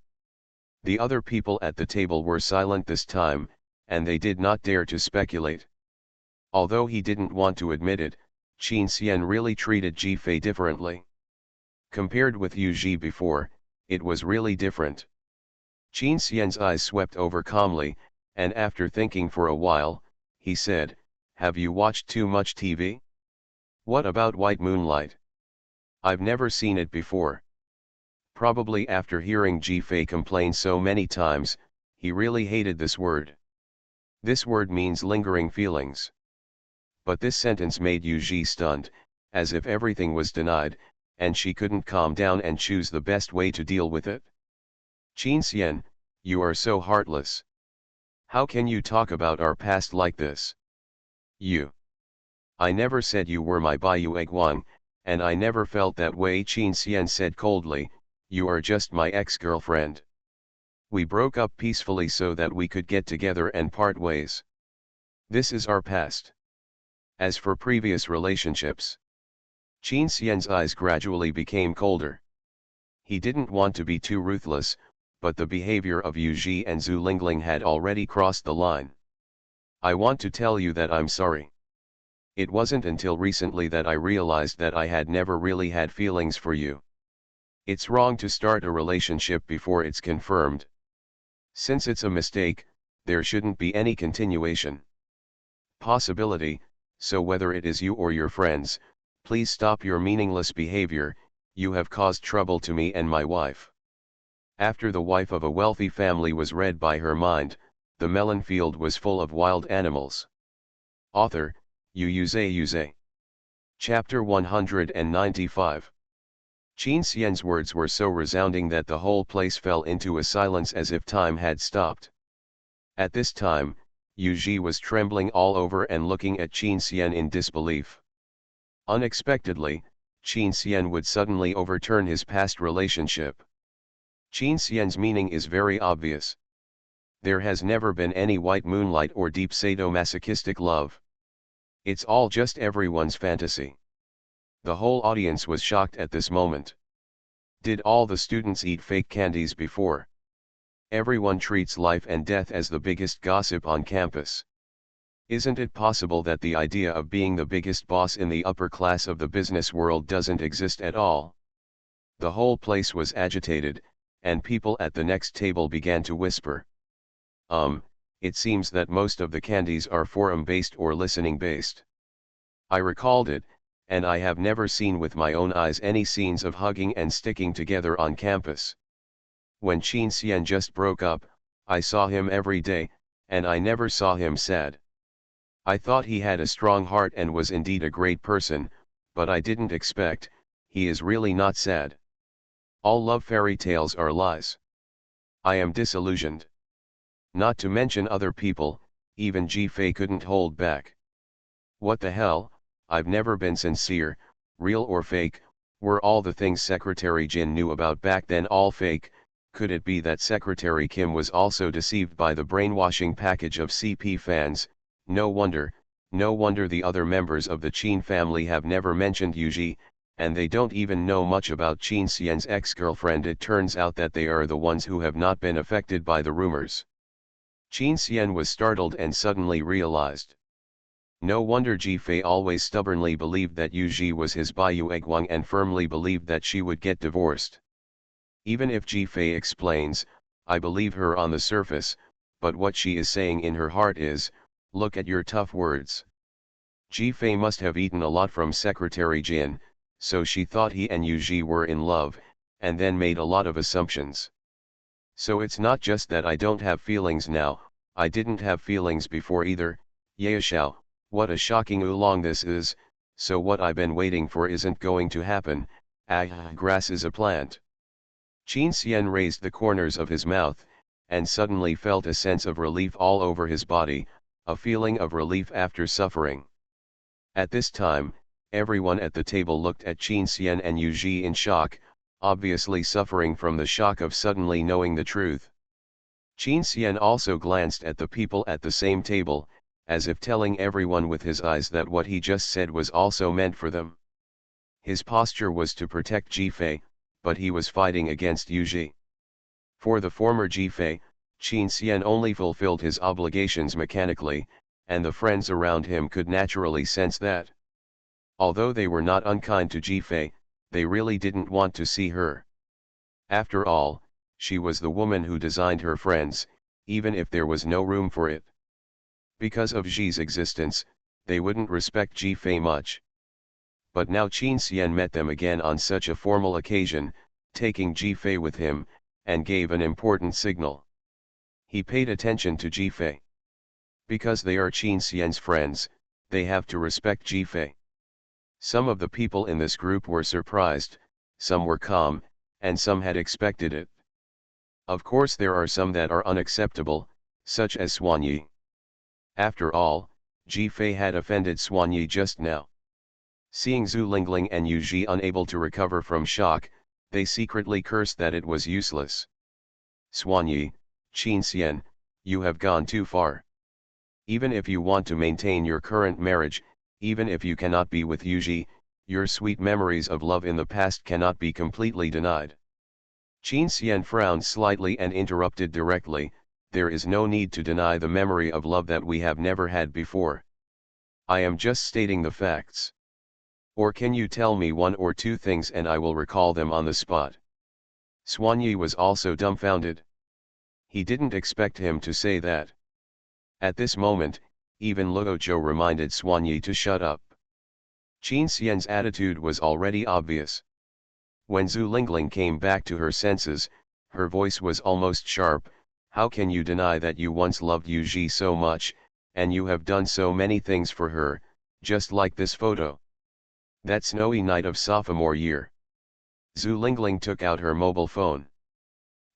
The other people at the table were silent this time, and they did not dare to speculate. Although he didn't want to admit it, Qin Xian really treated Ji Fei differently. Compared with Yu Ji before, it was really different. Qin Xian's eyes swept over calmly, and after thinking for a while, he said, have you watched too much TV? What about White Moonlight? I've never seen it before. Probably after hearing Ji Fei complain so many times, he really hated this word. This word means lingering feelings. But this sentence made Yu Ji stunned, as if everything was denied, and she couldn't calm down and choose the best way to deal with it. Qin Xian, you are so heartless. How can you talk about our past like this? I never said you were my Baiyueguang, and I never felt that way, Qin Xian said coldly, you are just my ex-girlfriend. We broke up peacefully so that we could get together and part ways. This is our past. As for previous relationships, Qin Xian's eyes gradually became colder. He didn't want to be too ruthless, but the behavior of Yu Ji and Zhu Lingling had already crossed the line. I want to tell you that I'm sorry. It wasn't until recently that I realized that I had never really had feelings for you. It's wrong to start a relationship before it's confirmed. Since it's a mistake, there shouldn't be any continuation. Possibility, so whether it is you or your friends, please stop your meaningless behavior, you have caused trouble to me and my wife. After the wife of a wealthy family was read by her mind, the melon field was full of wild animals. Author, Yuze. Chapter 195. Qin Xian's words were so resounding that the whole place fell into a silence as if time had stopped. At this time, Yu Ji was trembling all over and looking at Qin Xian in disbelief. Unexpectedly, Qin Xian would suddenly overturn his past relationship. Qin Xian's meaning is very obvious. There has never been any white moonlight or deep sadomasochistic love. It's all just everyone's fantasy. The whole audience was shocked at this moment. Did all the students eat fake candies before? Everyone treats life and death as the biggest gossip on campus. Isn't it possible that the idea of being the biggest boss in the upper class of the business world doesn't exist at all? The whole place was agitated, and people at the next table began to whisper. It seems that most of the candies are forum-based or listening-based. I recalled it, and I have never seen with my own eyes any scenes of hugging and sticking together on campus. When Qin Xian just broke up, I saw him every day, and I never saw him sad. I thought he had a strong heart and was indeed a great person, but I didn't expect, he is really not sad. All love fairy tales are lies. I am disillusioned. Not to mention other people, even Ji Fei couldn't hold back. What the hell, I've never been sincere, real or fake, were all the things Secretary Jin knew about back then all fake? Could it be that Secretary Kim was also deceived by the brainwashing package of CP fans? No wonder the other members of the Qin family have never mentioned Yuji, and they don't even know much about Qin Xian's ex-girlfriend. It turns out that they are the ones who have not been affected by the rumors. Qin Xian was startled and suddenly realized. No wonder Ji Fei always stubbornly believed that Yuji was his Baiyu Egwang and firmly believed that she would get divorced. Even if Ji Fei explains, I believe her on the surface, but what she is saying in her heart is, look at your tough words. Ji Fei must have eaten a lot from Secretary Jin, so she thought he and Yuji were in love, and then made a lot of assumptions. So it's not just that I don't have feelings now, I didn't have feelings before either. Yaoxiao, what a shocking oolong this is, so what I've been waiting for isn't going to happen. Grass is a plant. Qin Xian raised the corners of his mouth, and suddenly felt a sense of relief all over his body, a feeling of relief after suffering. At this time, everyone at the table looked at Qin Xian and Yuji in shock, obviously suffering from the shock of suddenly knowing the truth. Qin Xian also glanced at the people at the same table, as if telling everyone with his eyes that what he just said was also meant for them. His posture was to protect Ji Fei, but he was fighting against Yuji. For the former Ji Fei, Qin Xian only fulfilled his obligations mechanically, and the friends around him could naturally sense that. Although they were not unkind to Ji Fei, they really didn't want to see her. After all, she was the woman who designed her friends, even if there was no room for it. Because of Ji's existence, they wouldn't respect Ji Fei much. But now Qin Xian met them again on such a formal occasion, taking Ji Fei with him, and gave an important signal. He paid attention to Ji Fei. Because they are Qin Xian's friends, they have to respect Ji Fei. Some of the people in this group were surprised, some were calm, and some had expected it. Of course there are some that are unacceptable, such as Xuanyi. After all, Ji Fei had offended Xuanyi just now. Seeing Zhu Lingling and Yuji unable to recover from shock, they secretly cursed that it was useless. Xuanyi, Qin Xian, you have gone too far. Even if you want to maintain your current marriage, even if you cannot be with Yuji, your sweet memories of love in the past cannot be completely denied. Qin Xian frowned slightly and interrupted directly, there is no need to deny the memory of love that we have never had before. I am just stating the facts. Or can you tell me one or two things and I will recall them on the spot? Xuanyi was also dumbfounded. He didn't expect him to say that. At this moment, even Luo Zhou reminded Xuanyi to shut up. Qin Xian's attitude was already obvious. When Zhu Lingling came back to her senses, her voice was almost sharp. How can you deny that you once loved Yuji so much, and you have done so many things for her, just like this photo? That snowy night of sophomore year. Zhu Lingling took out her mobile phone.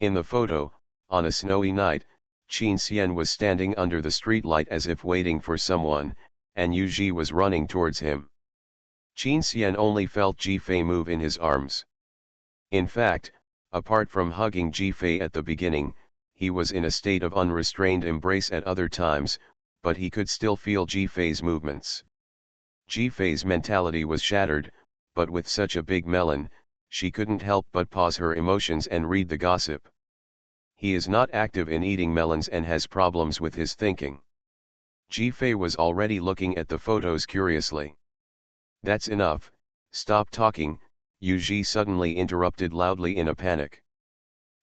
In the photo, on a snowy night, Qin Xian was standing under the streetlight as if waiting for someone, and Yuji was running towards him. Qin Xian only felt Ji Fei move in his arms. In fact, apart from hugging Ji Fei at the beginning, he was in a state of unrestrained embrace at other times, but he could still feel Ji Fei's movements. Ji Fei's mentality was shattered, but with such a big melon, she couldn't help but pause her emotions and read the gossip. He is not active in eating melons and has problems with his thinking. Ji-Fei was already looking at the photos curiously. That's enough, stop talking, Yu-Ji suddenly interrupted loudly in a panic.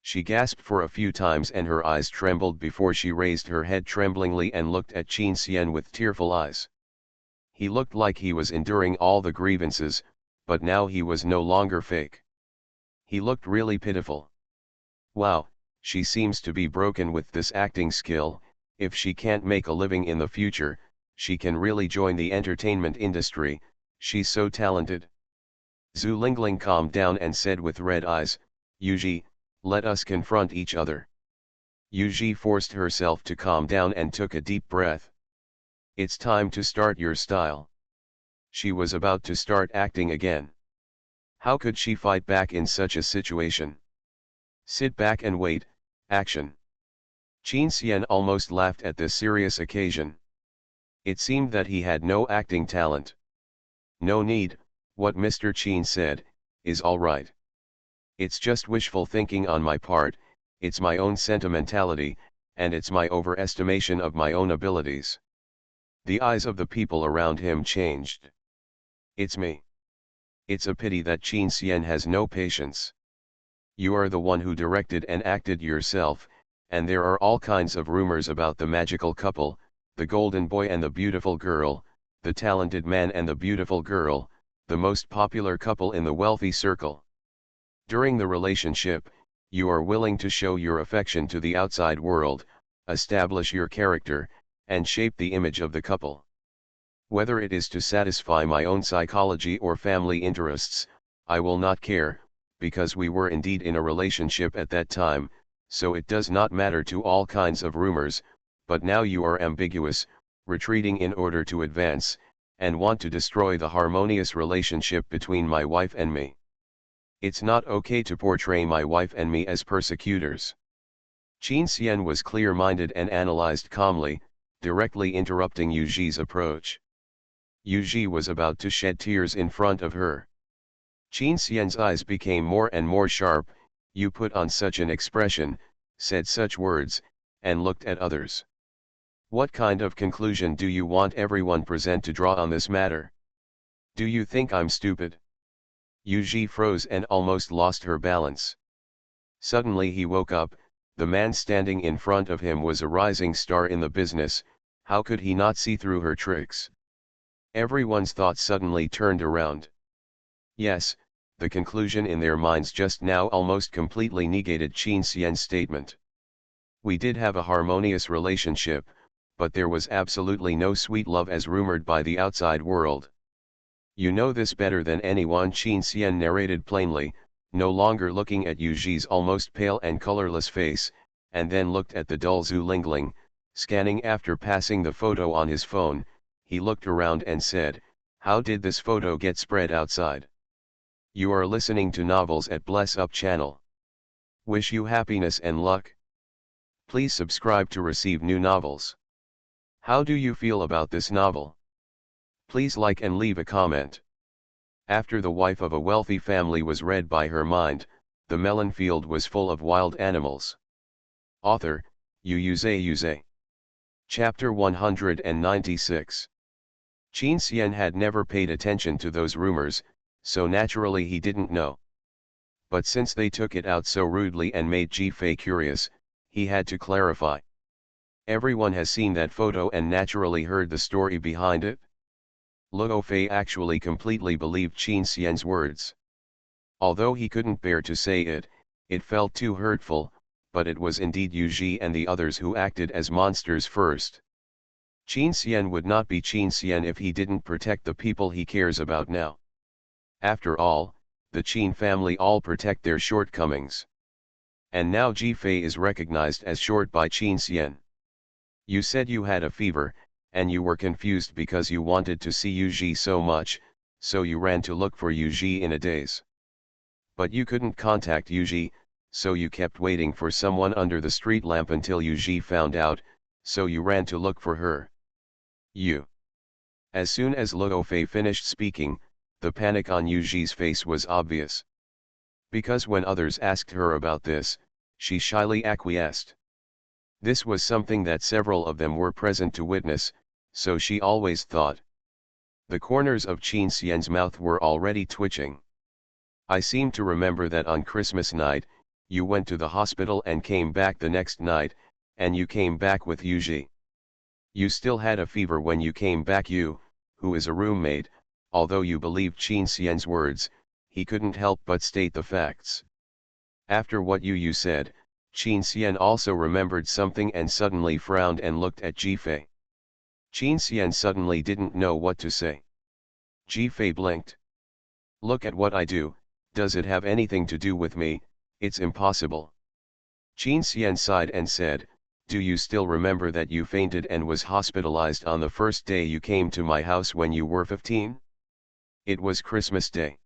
She gasped for a few times and her eyes trembled before she raised her head tremblingly and looked at Qin Xian with tearful eyes. He looked like he was enduring all the grievances, but now he was no longer fake. He looked really pitiful. Wow, she seems to be broken with this acting skill. If she can't make a living in the future, she can really join the entertainment industry, she's so talented. Zhu Lingling calmed down and said with red eyes, Yuji, let us confront each other. Yuji forced herself to calm down and took a deep breath. It's time to start your style. She was about to start acting again. How could she fight back in such a situation? Sit back and wait, action. Qin Xian almost laughed at this serious occasion. It seemed that he had no acting talent. No need, what Mr. Qin said, is all right. It's just wishful thinking on my part, it's my own sentimentality, and it's my overestimation of my own abilities. The eyes of the people around him changed. It's me. It's a pity that Qin Xian has no patience. You are the one who directed and acted yourself, and there are all kinds of rumors about the magical couple, the golden boy and the beautiful girl, the talented man and the beautiful girl, the most popular couple in the wealthy circle. During the relationship, you are willing to show your affection to the outside world, establish your character, and shape the image of the couple. Whether it is to satisfy my own psychology or family interests, I will not care, because we were indeed in a relationship at that time, so it does not matter to all kinds of rumors, but now you are ambiguous, retreating in order to advance, and want to destroy the harmonious relationship between my wife and me. It's not okay to portray my wife and me as persecutors. Qin Xian was clear-minded and analyzed calmly, directly interrupting Yuji's approach. Yuji was about to shed tears in front of her. Qin Xian's eyes became more and more sharp. You put on such an expression, said such words, and looked at others. What kind of conclusion do you want everyone present to draw on this matter? Do you think I'm stupid? Yuji froze and almost lost her balance. Suddenly he woke up. The man standing in front of him was a rising star in the business. How could he not see through her tricks? Everyone's thoughts suddenly turned around. Yes, the conclusion in their minds just now almost completely negated Qin Xian's statement. We did have a harmonious relationship, but there was absolutely no sweet love as rumored by the outside world. You know this better than anyone, Qin Xian narrated plainly, no longer looking at Yuji's almost pale and colorless face, and then looked at the dull Zhu Lingling, scanning after passing the photo on his phone. He looked around and said, how did this photo get spread outside? You are listening to novels at Bless Up channel. Wish you happiness and luck. Please subscribe to receive new novels. How do you feel about this novel? Please like and leave a comment. After The Wife of a Wealthy Family was read by her mind, the melon field was full of wild animals. Author, Yuze. Chapter 196. Qin Xian had never paid attention to those rumors, so naturally he didn't know. But since they took it out so rudely and made Ji-Fei curious, he had to clarify. Everyone has seen that photo and naturally heard the story behind it. Luo Fei actually completely believed Qin Xian's words. Although he couldn't bear to say it, it felt too hurtful, but it was indeed Yuji and the others who acted as monsters first. Qin Xian would not be Qin Xian if he didn't protect the people he cares about now. After all, the Qin family all protect their shortcomings. And now Ji-Fei is recognized as short by Qin Xian. You said you had a fever, and you were confused because you wanted to see Yuji so much, so you ran to look for Yuji in a daze. But you couldn't contact Yuji, so you kept waiting for someone under the street lamp until Yuji found out, so you ran to look for her. As soon as Luo Fei finished speaking, The panic on Yuji's face was obvious. Because when others asked her about this, she shyly acquiesced. This was something that several of them were present to witness, so she always thought. The corners of Qin Xian's mouth were already twitching. I seem to remember that on Christmas night, you went to the hospital and came back the next night, and you came back with Yuji. You still had a fever when you came back. You, who is a roommate, although you believed Qin Xian's words, he couldn't help but state the facts. After what you said, Qin Xian also remembered something and suddenly frowned and looked at Jifei. Qin Xian suddenly didn't know what to say. Jifei blinked. Look at what I do, does it have anything to do with me? It's impossible. Qin Xian sighed and said, do you still remember that you fainted and was hospitalized on the first day you came to my house when you were 15? It was Christmas Day.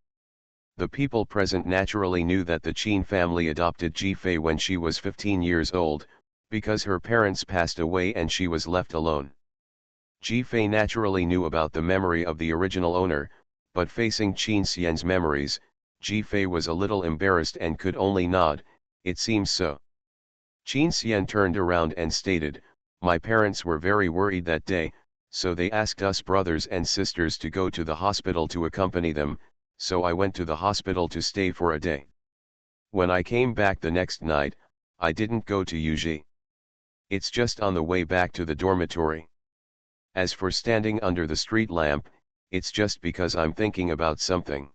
The people present naturally knew that the Qin family adopted Jifei when she was 15 years old, because her parents passed away and she was left alone. Jifei naturally knew about the memory of the original owner, but facing Qin Xian's memories, Jifei was a little embarrassed and could only nod, it seems so. Qin Xian turned around and stated, my parents were very worried that day, so they asked us brothers and sisters to go to the hospital to accompany them, so I went to the hospital to stay for a day. When I came back the next night, I didn't go to Yuji. It's just on the way back to the dormitory. As for standing under the street lamp, it's just because I'm thinking about something.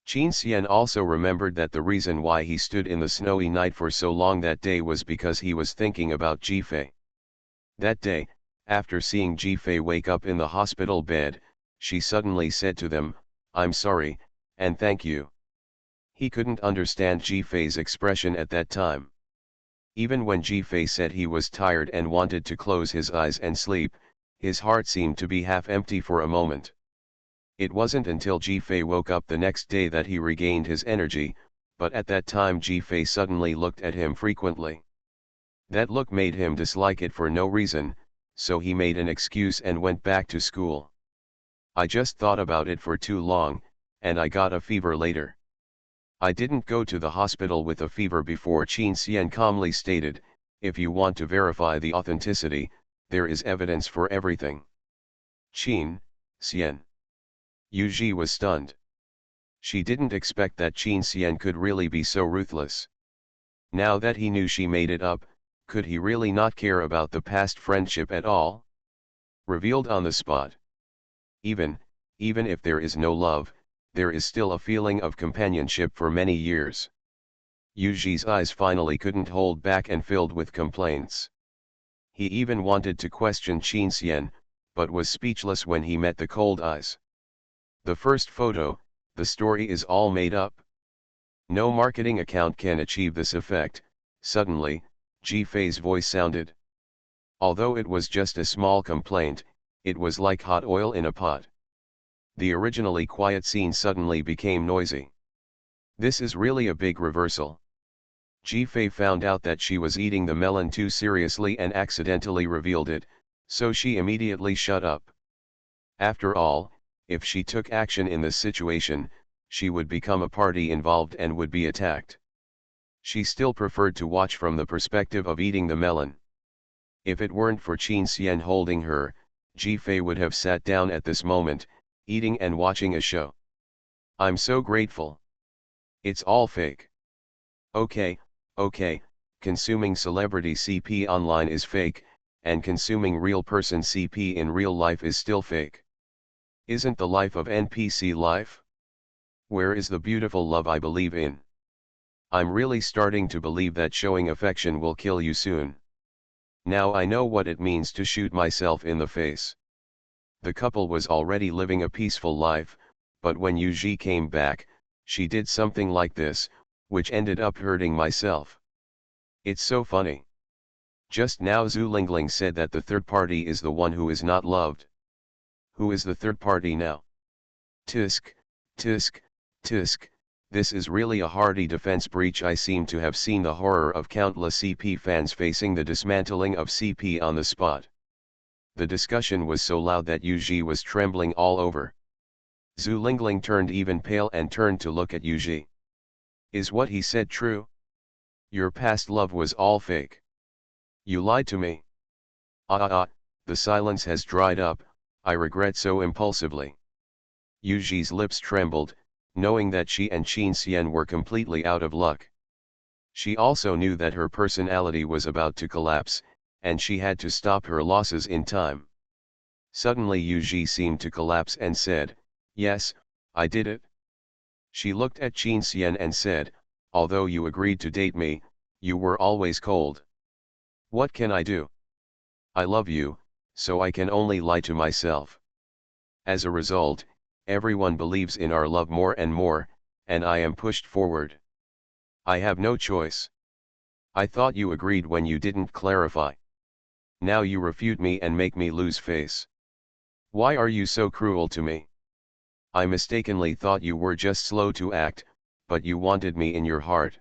Qin Xian also remembered that the reason why he stood in the snowy night for so long that day was because he was thinking about Jifei. That day, after seeing Jifei wake up in the hospital bed, she suddenly said to them, I'm sorry, and thank you. He couldn't understand Jifei's expression at that time. Even when Jifei said he was tired and wanted to close his eyes and sleep, his heart seemed to be half empty for a moment. It wasn't until Jifei woke up the next day that he regained his energy, but at that time Jifei suddenly looked at him frequently. That look made him dislike it for no reason, so he made an excuse and went back to school. I just thought about it for too long, and I got a fever later. I didn't go to the hospital with a fever before. Qin Xian calmly stated, if you want to verify the authenticity, there is evidence for everything. Qin Xian. Yuji was stunned. She didn't expect that Qin Xian could really be so ruthless. Now that he knew she made it up, could he really not care about the past friendship at all? Revealed on the spot. Even if there is no love, there is still a feeling of companionship for many years. Yuji's eyes finally couldn't hold back and filled with complaints. He even wanted to question Qin Xian, but was speechless when he met the cold eyes. The first photo, the story is all made up. No marketing account can achieve this effect. Suddenly, Jifei's voice sounded. Although it was just a small complaint, it was like hot oil in a pot. The originally quiet scene suddenly became noisy. This is really a big reversal. Jifei found out that she was eating the melon too seriously and accidentally revealed it, so she immediately shut up. After all, if she took action in this situation, she would become a party involved and would be attacked. She still preferred to watch from the perspective of eating the melon. If it weren't for Qin Xian holding her, Jifei would have sat down at this moment, eating and watching a show. I'm so grateful. It's all fake. Okay, consuming celebrity CP online is fake, and consuming real person CP in real life is still fake. Isn't the life of NPC life? Where is the beautiful love I believe in? I'm really starting to believe that showing affection will kill you soon. Now I know what it means to shoot myself in the face. The couple was already living a peaceful life, but when Yuji came back, she did something like this, which ended up hurting myself. It's so funny. Just now Zhu Lingling said that the third party is the one who is not loved. Who is the third party now? Tisk, tisk, tisk, this is really a hearty defense breach. I seem to have seen the horror of countless CP fans facing the dismantling of CP on the spot. The discussion was so loud that Yuji was trembling all over. Zhu Lingling turned even pale and turned to look at Yuji. Is what he said true? Your past love was all fake. You lied to me. The silence has dried up, I regret so impulsively. Yuji's lips trembled, knowing that she and Qin Xian were completely out of luck. She also knew that her personality was about to collapse, and she had to stop her losses in time. Suddenly Yuji seemed to collapse and said, yes, I did it. She looked at Qin Xian and said, although you agreed to date me, you were always cold. What can I do? I love you, so I can only lie to myself. As a result, everyone believes in our love more and more, and I am pushed forward. I have no choice. I thought you agreed when you didn't clarify. Now you refute me and make me lose face. Why are you so cruel to me? I mistakenly thought you were just slow to act, but you wanted me in your heart.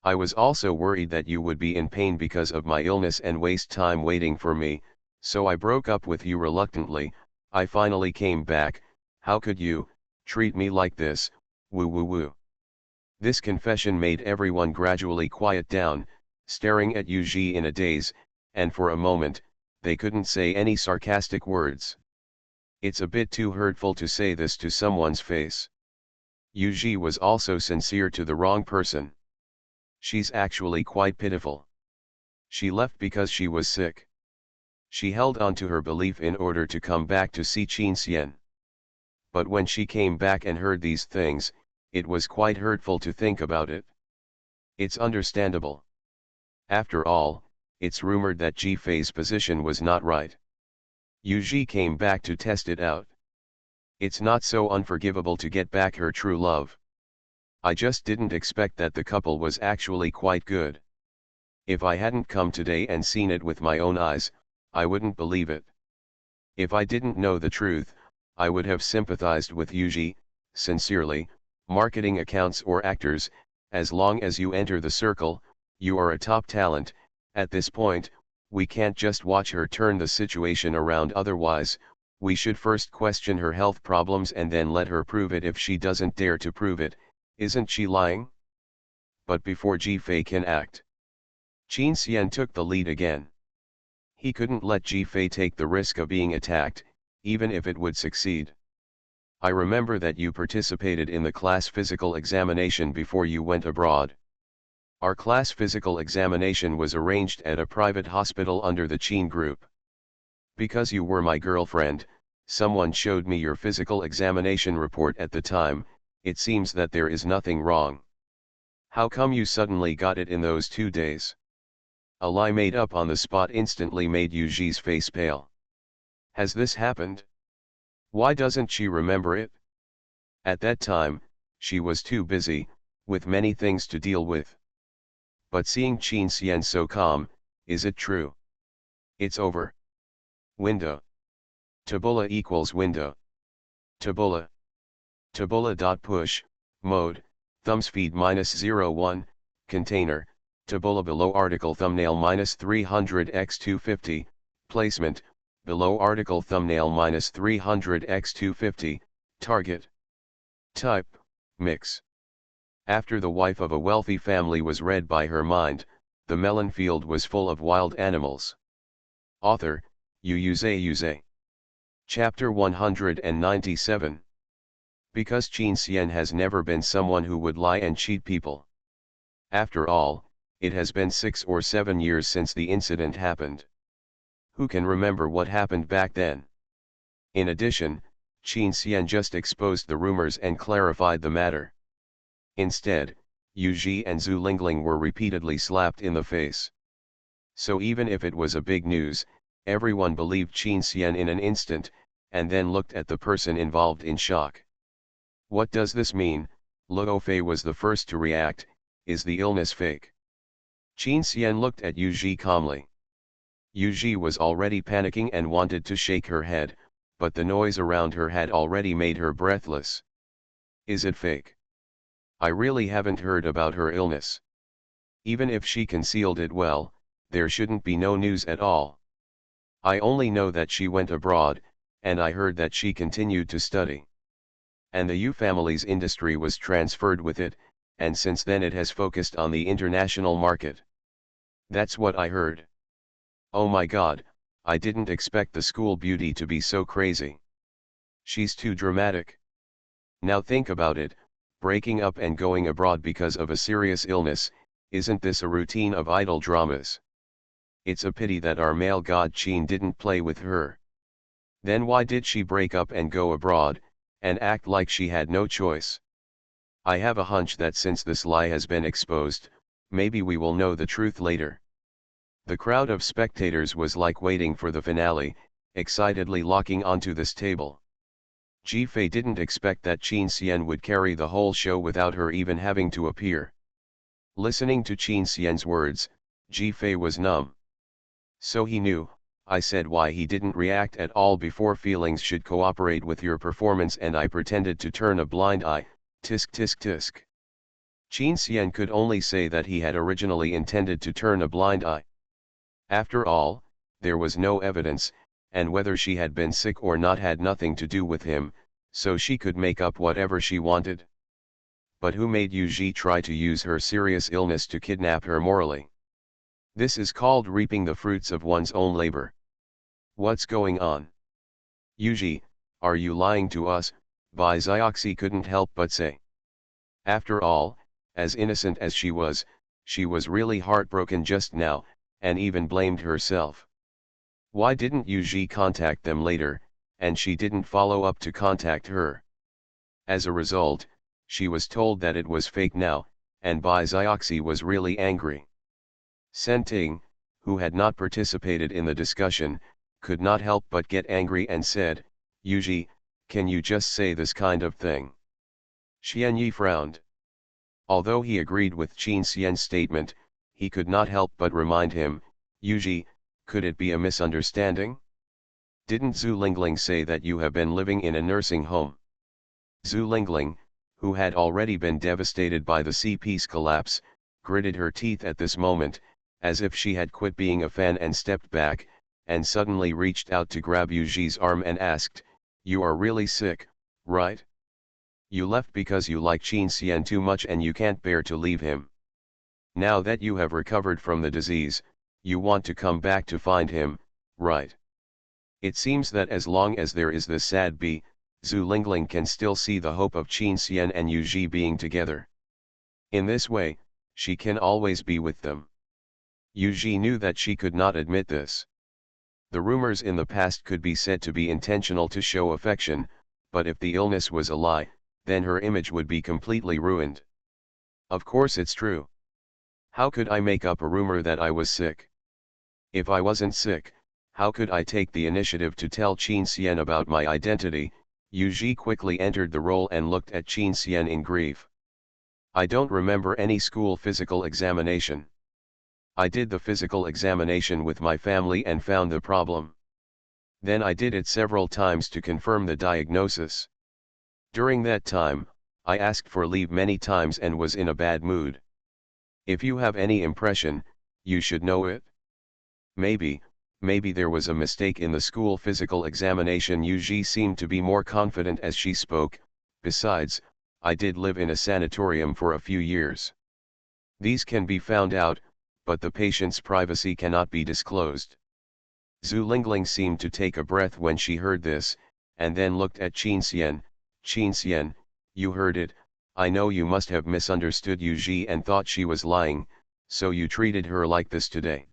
I was also worried that you would be in pain because of my illness and waste time waiting for me, so I broke up with you reluctantly. I finally came back. How could you treat me like this? Woo woo woo. This confession made everyone gradually quiet down, staring at Yuji in a daze, and for a moment, they couldn't say any sarcastic words. It's a bit too hurtful to say this to someone's face. Yuji was also sincere to the wrong person. She's actually quite pitiful. She left because she was sick. She held on to her belief in order to come back to see Qin Xian. But when she came back and heard these things, it was quite hurtful to think about it. It's understandable. After all, it's rumored that Ji Fei's position was not right. Yuji came back to test it out. It's not so unforgivable to get back her true love. I just didn't expect that the couple was actually quite good. If I hadn't come today and seen it with my own eyes, I wouldn't believe it. If I didn't know the truth, I would have sympathized with Yuji. Sincerely, marketing accounts or actors, as long as you enter the circle, you are a top talent. At this point, we can't just watch her turn the situation around, otherwise, we should first question her health problems and then let her prove it. If she doesn't dare to prove it, isn't she lying? But before Ji Fei can act, Qin Xian took the lead again. He couldn't let Ji Fei take the risk of being attacked, even if it would succeed. I remember that you participated in the class physical examination before you went abroad. Our class physical examination was arranged at a private hospital under the Qin group. Because you were my girlfriend, someone showed me your physical examination report at the time. It seems that there is nothing wrong. How come you suddenly got it in those 2 days? A lie made up on the spot instantly made Yuji's face pale. Has this happened? Why doesn't she remember it? At that time, she was too busy, with many things to deal with. But seeing Qin Xian so calm, is it true? It's over. Window. Tabula equals window. Tabula. Tabula.push, mode, thumbs feed -01, container, tabula below article thumbnail -300x250, placement, below article thumbnail -300x250, target. Type, mix. After The Wife of a Wealthy Family was read by her mind, the melon field was full of wild animals. Author, Yuze. Chapter 197. Because Qin Xian has never been someone who would lie and cheat people. After all, it has been 6 or 7 years since the incident happened. Who can remember what happened back then? In addition, Qin Xian just exposed the rumors and clarified the matter. Instead, Yuji and Zhu Lingling were repeatedly slapped in the face. So even if it was a big news, everyone believed Qin Xian in an instant, and then looked at the person involved in shock. What does this mean? Luo Fei was the first to react. Is the illness fake? Qin Xian looked at Yuji calmly. Yuji was already panicking and wanted to shake her head, but the noise around her had already made her breathless. Is it fake? I really haven't heard about her illness. Even if she concealed it well, there shouldn't be no news at all. I only know that she went abroad, and I heard that she continued to study. and the Yu family's industry was transferred with it, and since then it has focused on the international market. That's what I heard. Oh my god, I didn't expect the school beauty to be so crazy. She's too dramatic. Now think about it, breaking up and going abroad because of a serious illness, isn't this a routine of idol dramas? It's a pity that our male god Qin didn't play with her. Then why did she break up and go abroad, and act like she had no choice? I have a hunch that since this lie has been exposed, maybe we will know the truth later. The crowd of spectators was like waiting for the finale, excitedly locking onto this table. Ji Fei didn't expect that Qin Xian would carry the whole show without her even having to appear. Listening to Qin Xian's words, Ji Fei was numb. So he knew, I said why he didn't react at all before feelings should cooperate with your performance and I pretended to turn a blind eye, tisk tisk tisk. Qin Xian could only say that he had originally intended to turn a blind eye. After all, there was no evidence, and whether she had been sick or not had nothing to do with him, so she could make up whatever she wanted. But who made Yu Ji try to use her serious illness to kidnap her morally? This is called reaping the fruits of one's own labor. What's going on? Yu Ji, are you lying to us? Bai Zioxi couldn't help but say. After all, as innocent as she was really heartbroken just now, and even blamed herself. Why didn't Yu Ji contact them later, and she didn't follow up to contact her? As a result, she was told that it was fake now, and Bai Zioxi was really angry. Sen Ting, who had not participated in the discussion, could not help but get angry and said, Yu Ji, can you just say this kind of thing? Xian Yi frowned. Although he agreed with Qin Xian's statement, he could not help but remind him, Yu Ji, could it be a misunderstanding? Didn't Zhu Lingling say that you have been living in a nursing home? Zhu Lingling, who had already been devastated by the CP's collapse, gritted her teeth at this moment, as if she had quit being a fan and stepped back, and suddenly reached out to grab Yu Ji's arm and asked, you are really sick, right? You left because you like Qin Xian too much and you can't bear to leave him. Now that you have recovered from the disease, you want to come back to find him, right? It seems that as long as there is this sad Zhu Lingling can still see the hope of Qin Xian and Yu Ji being together. In this way, she can always be with them. Yu Ji knew that she could not admit this. The rumors in the past could be said to be intentional to show affection, but if the illness was a lie, then her image would be completely ruined. Of course it's true. How could I make up a rumor that I was sick? If I wasn't sick, how could I take the initiative to tell Qin Xian about my identity? Yu Ji quickly entered the role and looked at Qin Xian in grief. I don't remember any school physical examination. I did the physical examination with my family and found the problem. Then I did it several times to confirm the diagnosis. During that time, I asked for leave many times and was in a bad mood. If you have any impression, you should know it. Maybe there was a mistake in the school physical examination. Yu Ji seemed to be more confident as she spoke, besides, I did live in a sanatorium for a few years. These can be found out, but the patient's privacy cannot be disclosed. Zhu Lingling seemed to take a breath when she heard this, and then looked at Qin Xian. Qin Xian, you heard it, I know you must have misunderstood Yu Ji and thought she was lying, so you treated her like this today.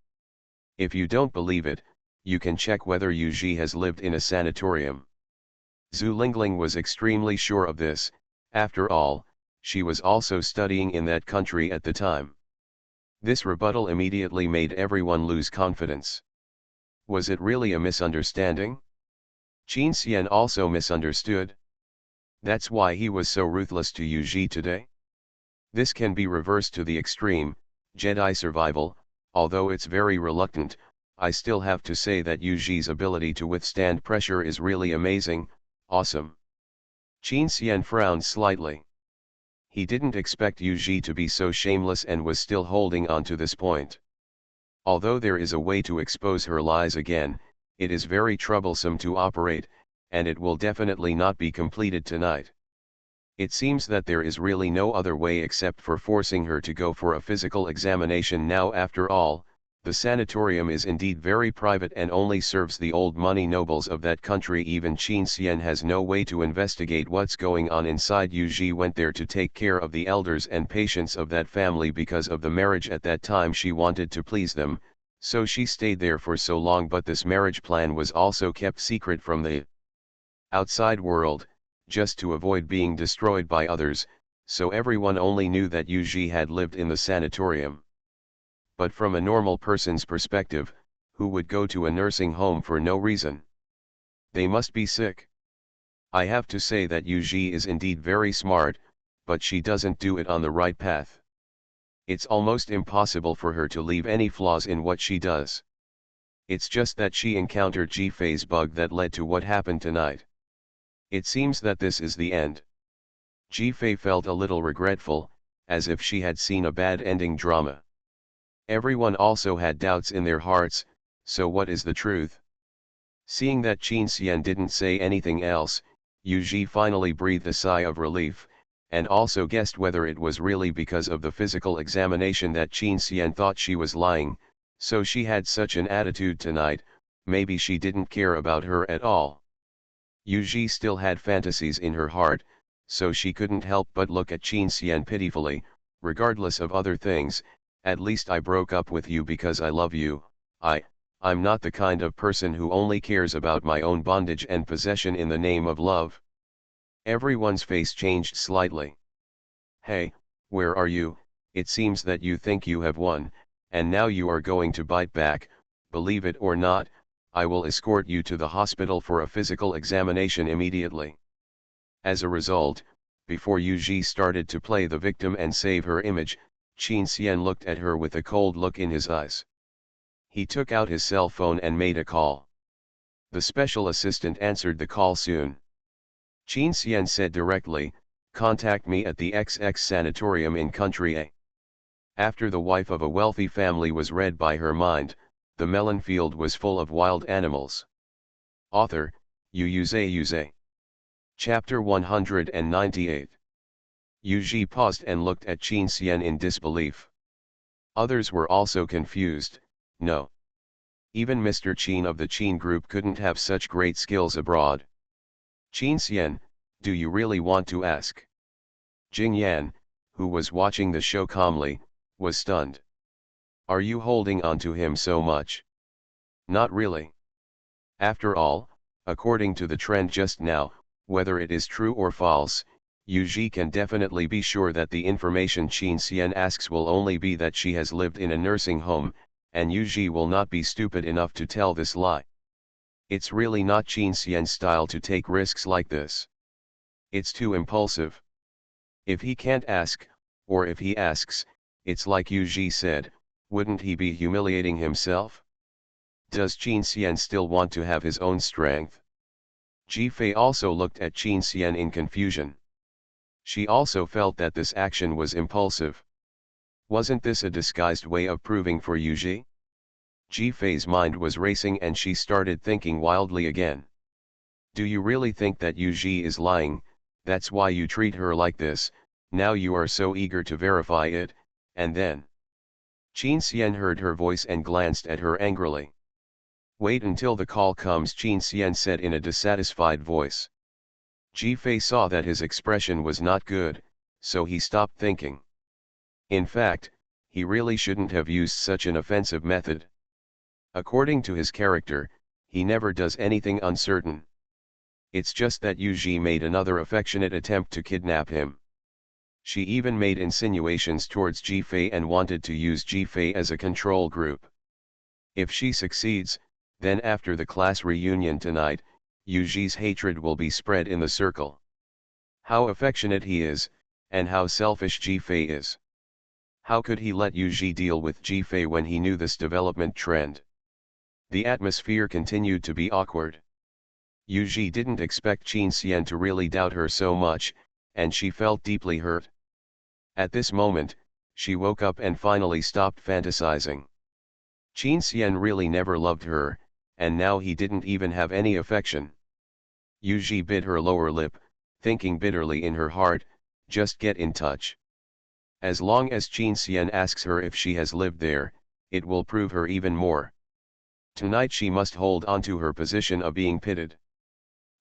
If you don't believe it, you can check whether Yu Ji has lived in a sanatorium. Zhu Lingling was extremely sure of this, after all, she was also studying in that country at the time. This rebuttal immediately made everyone lose confidence. Was it really a misunderstanding? Qin Xian also misunderstood. That's why he was so ruthless to Yu Ji today? This can be reversed to the extreme, Jedi survival, although it's very reluctant, I still have to say that Yu Ji's ability to withstand pressure is really amazing, awesome. Qin Xian frowned slightly. He didn't expect Yu Ji to be so shameless and was still holding on to this point. Although there is a way to expose her lies again, it is very troublesome to operate, and it will definitely not be completed tonight. It seems that there is really no other way except for forcing her to go for a physical examination now. After all, the sanatorium is indeed very private and only serves the old money nobles of that country. Even Qin Xian has no way to investigate what's going on inside. Yu Ji went there to take care of the elders and patients of that family because of the marriage. At that time she wanted to please them, so she stayed there for so long. But this marriage plan was also kept secret from the outside world, just to avoid being destroyed by others, so everyone only knew that Yu Ji had lived in the sanatorium. But from a normal person's perspective, who would go to a nursing home for no reason? They must be sick. I have to say that Yu Ji is indeed very smart, but she doesn't do it on the right path. It's almost impossible for her to leave any flaws in what she does. It's just that she encountered Ji-Fei's bug that led to what happened tonight. It seems that this is the end. Ji-Fei felt a little regretful, as if she had seen a bad ending drama. Everyone also had doubts in their hearts, so what is the truth? Seeing that Qin Xian didn't say anything else, Yu Ji finally breathed a sigh of relief, and also guessed whether it was really because of the physical examination that Qin Xian thought she was lying, so she had such an attitude tonight. Maybe she didn't care about her at all. Yu Ji still had fantasies in her heart, so she couldn't help but look at Qin Xian pitifully. Regardless of other things, at least I broke up with you because I love you. I'm not the kind of person who only cares about my own bondage and possession in the name of love. Everyone's face changed slightly. Hey, where are you? It seems that you think you have won, and now you are going to bite back. Believe it or not, I will escort you to the hospital for a physical examination immediately. As a result, before Yu Ji started to play the victim and save her image, Qin Xian looked at her with a cold look in his eyes. He took out his cell phone and made a call. The special assistant answered the call soon. Qin Xian said directly, "Contact me at the XX sanatorium in country A." After the wife of a wealthy family was read by her mind, the melon field was full of wild animals. Author, Yuze. Chapter 198. Yu Ji paused and looked at Qin Xian in disbelief. Others were also confused. No. Even Mr. Qin of the Qin group couldn't have such great skills abroad. Qin Xian, do you really want to ask? Jing Yan, who was watching the show calmly, was stunned. Are you holding on to him so much? Not really. After all, according to the trend just now, whether it is true or false, Yu Ji can definitely be sure that the information Qin Xian asks will only be that she has lived in a nursing home, and Yu Ji will not be stupid enough to tell this lie. It's really not Qin Xian's style to take risks like this. It's too impulsive. If he can't ask, or if he asks, it's like Yu Ji said, wouldn't he be humiliating himself? Does Qin Xian still want to have his own strength? Ji-Fei also looked at Qin Xian in confusion. She also felt that this action was impulsive. Wasn't this a disguised way of proving for Yu Ji? Ji-Fei's mind was racing and she started thinking wildly again. Do you really think that Yu Ji is lying? That's why you treat her like this. Now you are so eager to verify it, and then... Qin Xian heard her voice and glanced at her angrily. Wait until the call comes, Qin Xian said in a dissatisfied voice. Ji-Fei saw that his expression was not good, so he stopped thinking. In fact, he really shouldn't have used such an offensive method. According to his character, he never does anything uncertain. It's just that Yu Ji made another affectionate attempt to kidnap him. She even made insinuations towards Ji-Fei and wanted to use Ji-Fei as a control group. If she succeeds, then after the class reunion tonight, Yu Ji's hatred will be spread in the circle. How affectionate he is, and how selfish Ji-Fei is. How could he let Yu Ji deal with Ji-Fei when he knew this development trend? The atmosphere continued to be awkward. Yu Ji didn't expect Qin Xian to really doubt her so much, and she felt deeply hurt. At this moment, she woke up and finally stopped fantasizing. Qin Xian really never loved her, and now he didn't even have any affection. Yu Ji bit her lower lip, thinking bitterly in her heart, just get in touch. As long as Qin Xian asks her if she has lived there, it will prove her even more. Tonight she must hold on to her position of being pitted.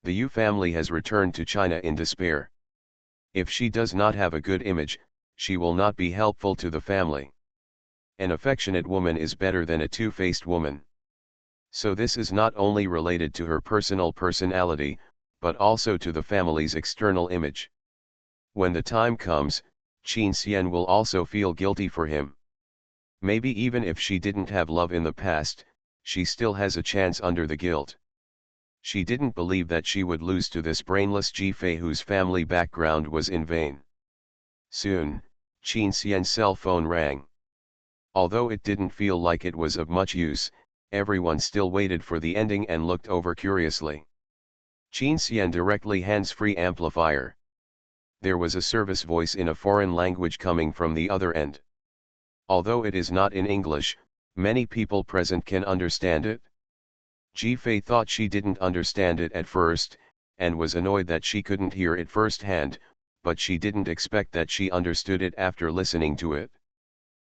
The Yu family has returned to China in despair. If she does not have a good image, she will not be helpful to the family. An affectionate woman is better than a two-faced woman. So this is not only related to her personal personality, but also to the family's external image. When the time comes, Qin Xian will also feel guilty for him. Maybe even if she didn't have love in the past, she still has a chance under the guilt. She didn't believe that she would lose to this brainless Jifei whose family background was in vain. Soon, Qin Xian's cell phone rang. Although it didn't feel like it was of much use, everyone still waited for the ending and looked over curiously. Qin Xian directly hands-free amplifier. There was a service voice in a foreign language coming from the other end. Although it is not in English, many people present can understand it. Jifei thought she didn't understand it at first, and was annoyed that she couldn't hear it firsthand, but she didn't expect that she understood it after listening to it.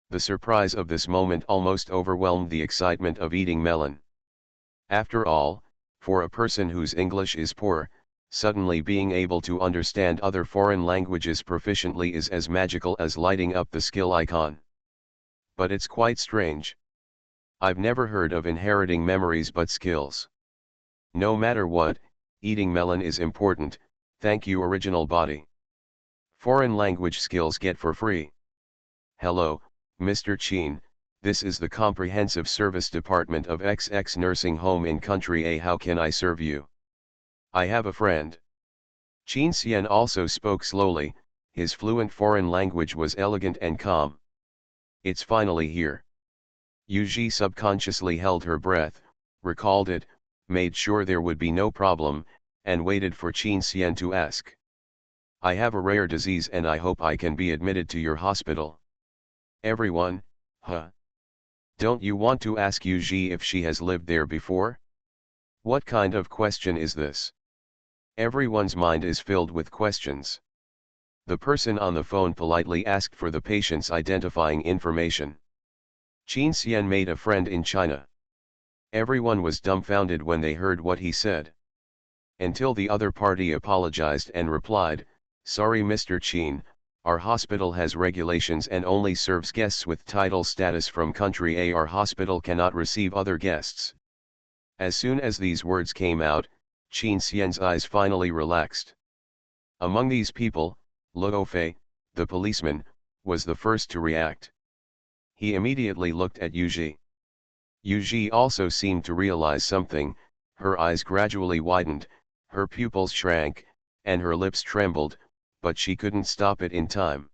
The surprise of this moment almost overwhelmed the excitement of eating melon. After all, for a person whose English is poor, suddenly being able to understand other foreign languages proficiently is as magical as lighting up the skill icon. But it's quite strange. I've never heard of inheriting memories but skills. No matter what, eating melon is important, thank you original body. Foreign language skills get for free. Hello, Mr. Qin, this is the Comprehensive Service Department of XX Nursing Home in Country A. How can I serve you? I have a friend. Qin Xian also spoke slowly, his fluent foreign language was elegant and calm. It's finally here. Yu Ji subconsciously held her breath, recalled it, made sure there would be no problem, and waited for Qin Xian to ask. I have a rare disease and I hope I can be admitted to your hospital. Everyone, huh? Don't you want to ask Yu Ji if she has lived there before? What kind of question is this? Everyone's mind is filled with questions. The person on the phone politely asked for the patient's identifying information. Qin Xian made a friend in China. Everyone was dumbfounded when they heard what he said. Until the other party apologized and replied, "Sorry Mr. Qin, our hospital has regulations and only serves guests with title status from country A. Our hospital cannot receive other guests." As soon as these words came out, Qin Xian's eyes finally relaxed. Among these people, Luo Fei, the policeman, was the first to react. He immediately looked at Yu Ji. Yu Ji also seemed to realize something, her eyes gradually widened, her pupils shrank, and her lips trembled, but she couldn't stop it in time.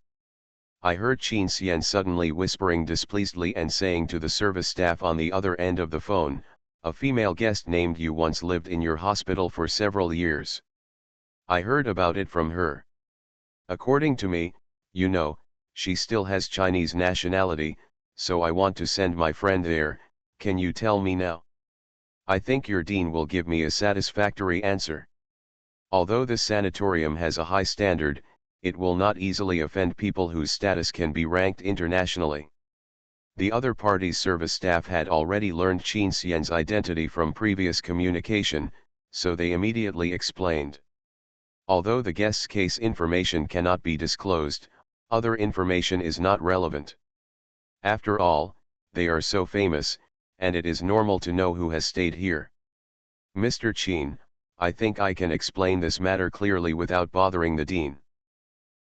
I heard Qin Xian suddenly whispering displeasedly and saying to the service staff on the other end of the phone, "A female guest named Yu once lived in your hospital for several years. I heard about it from her. According to me, you know, she still has Chinese nationality, so I want to send my friend there. Can you tell me now? I think your dean will give me a satisfactory answer. Although this sanatorium has a high standard, it will not easily offend people whose status can be ranked internationally." The other party's service staff had already learned Qin Xian's identity from previous communication, so they immediately explained. Although the guest's case information cannot be disclosed, other information is not relevant. After all, they are so famous, and it is normal to know who has stayed here. Mr. Qin, I think I can explain this matter clearly without bothering the dean.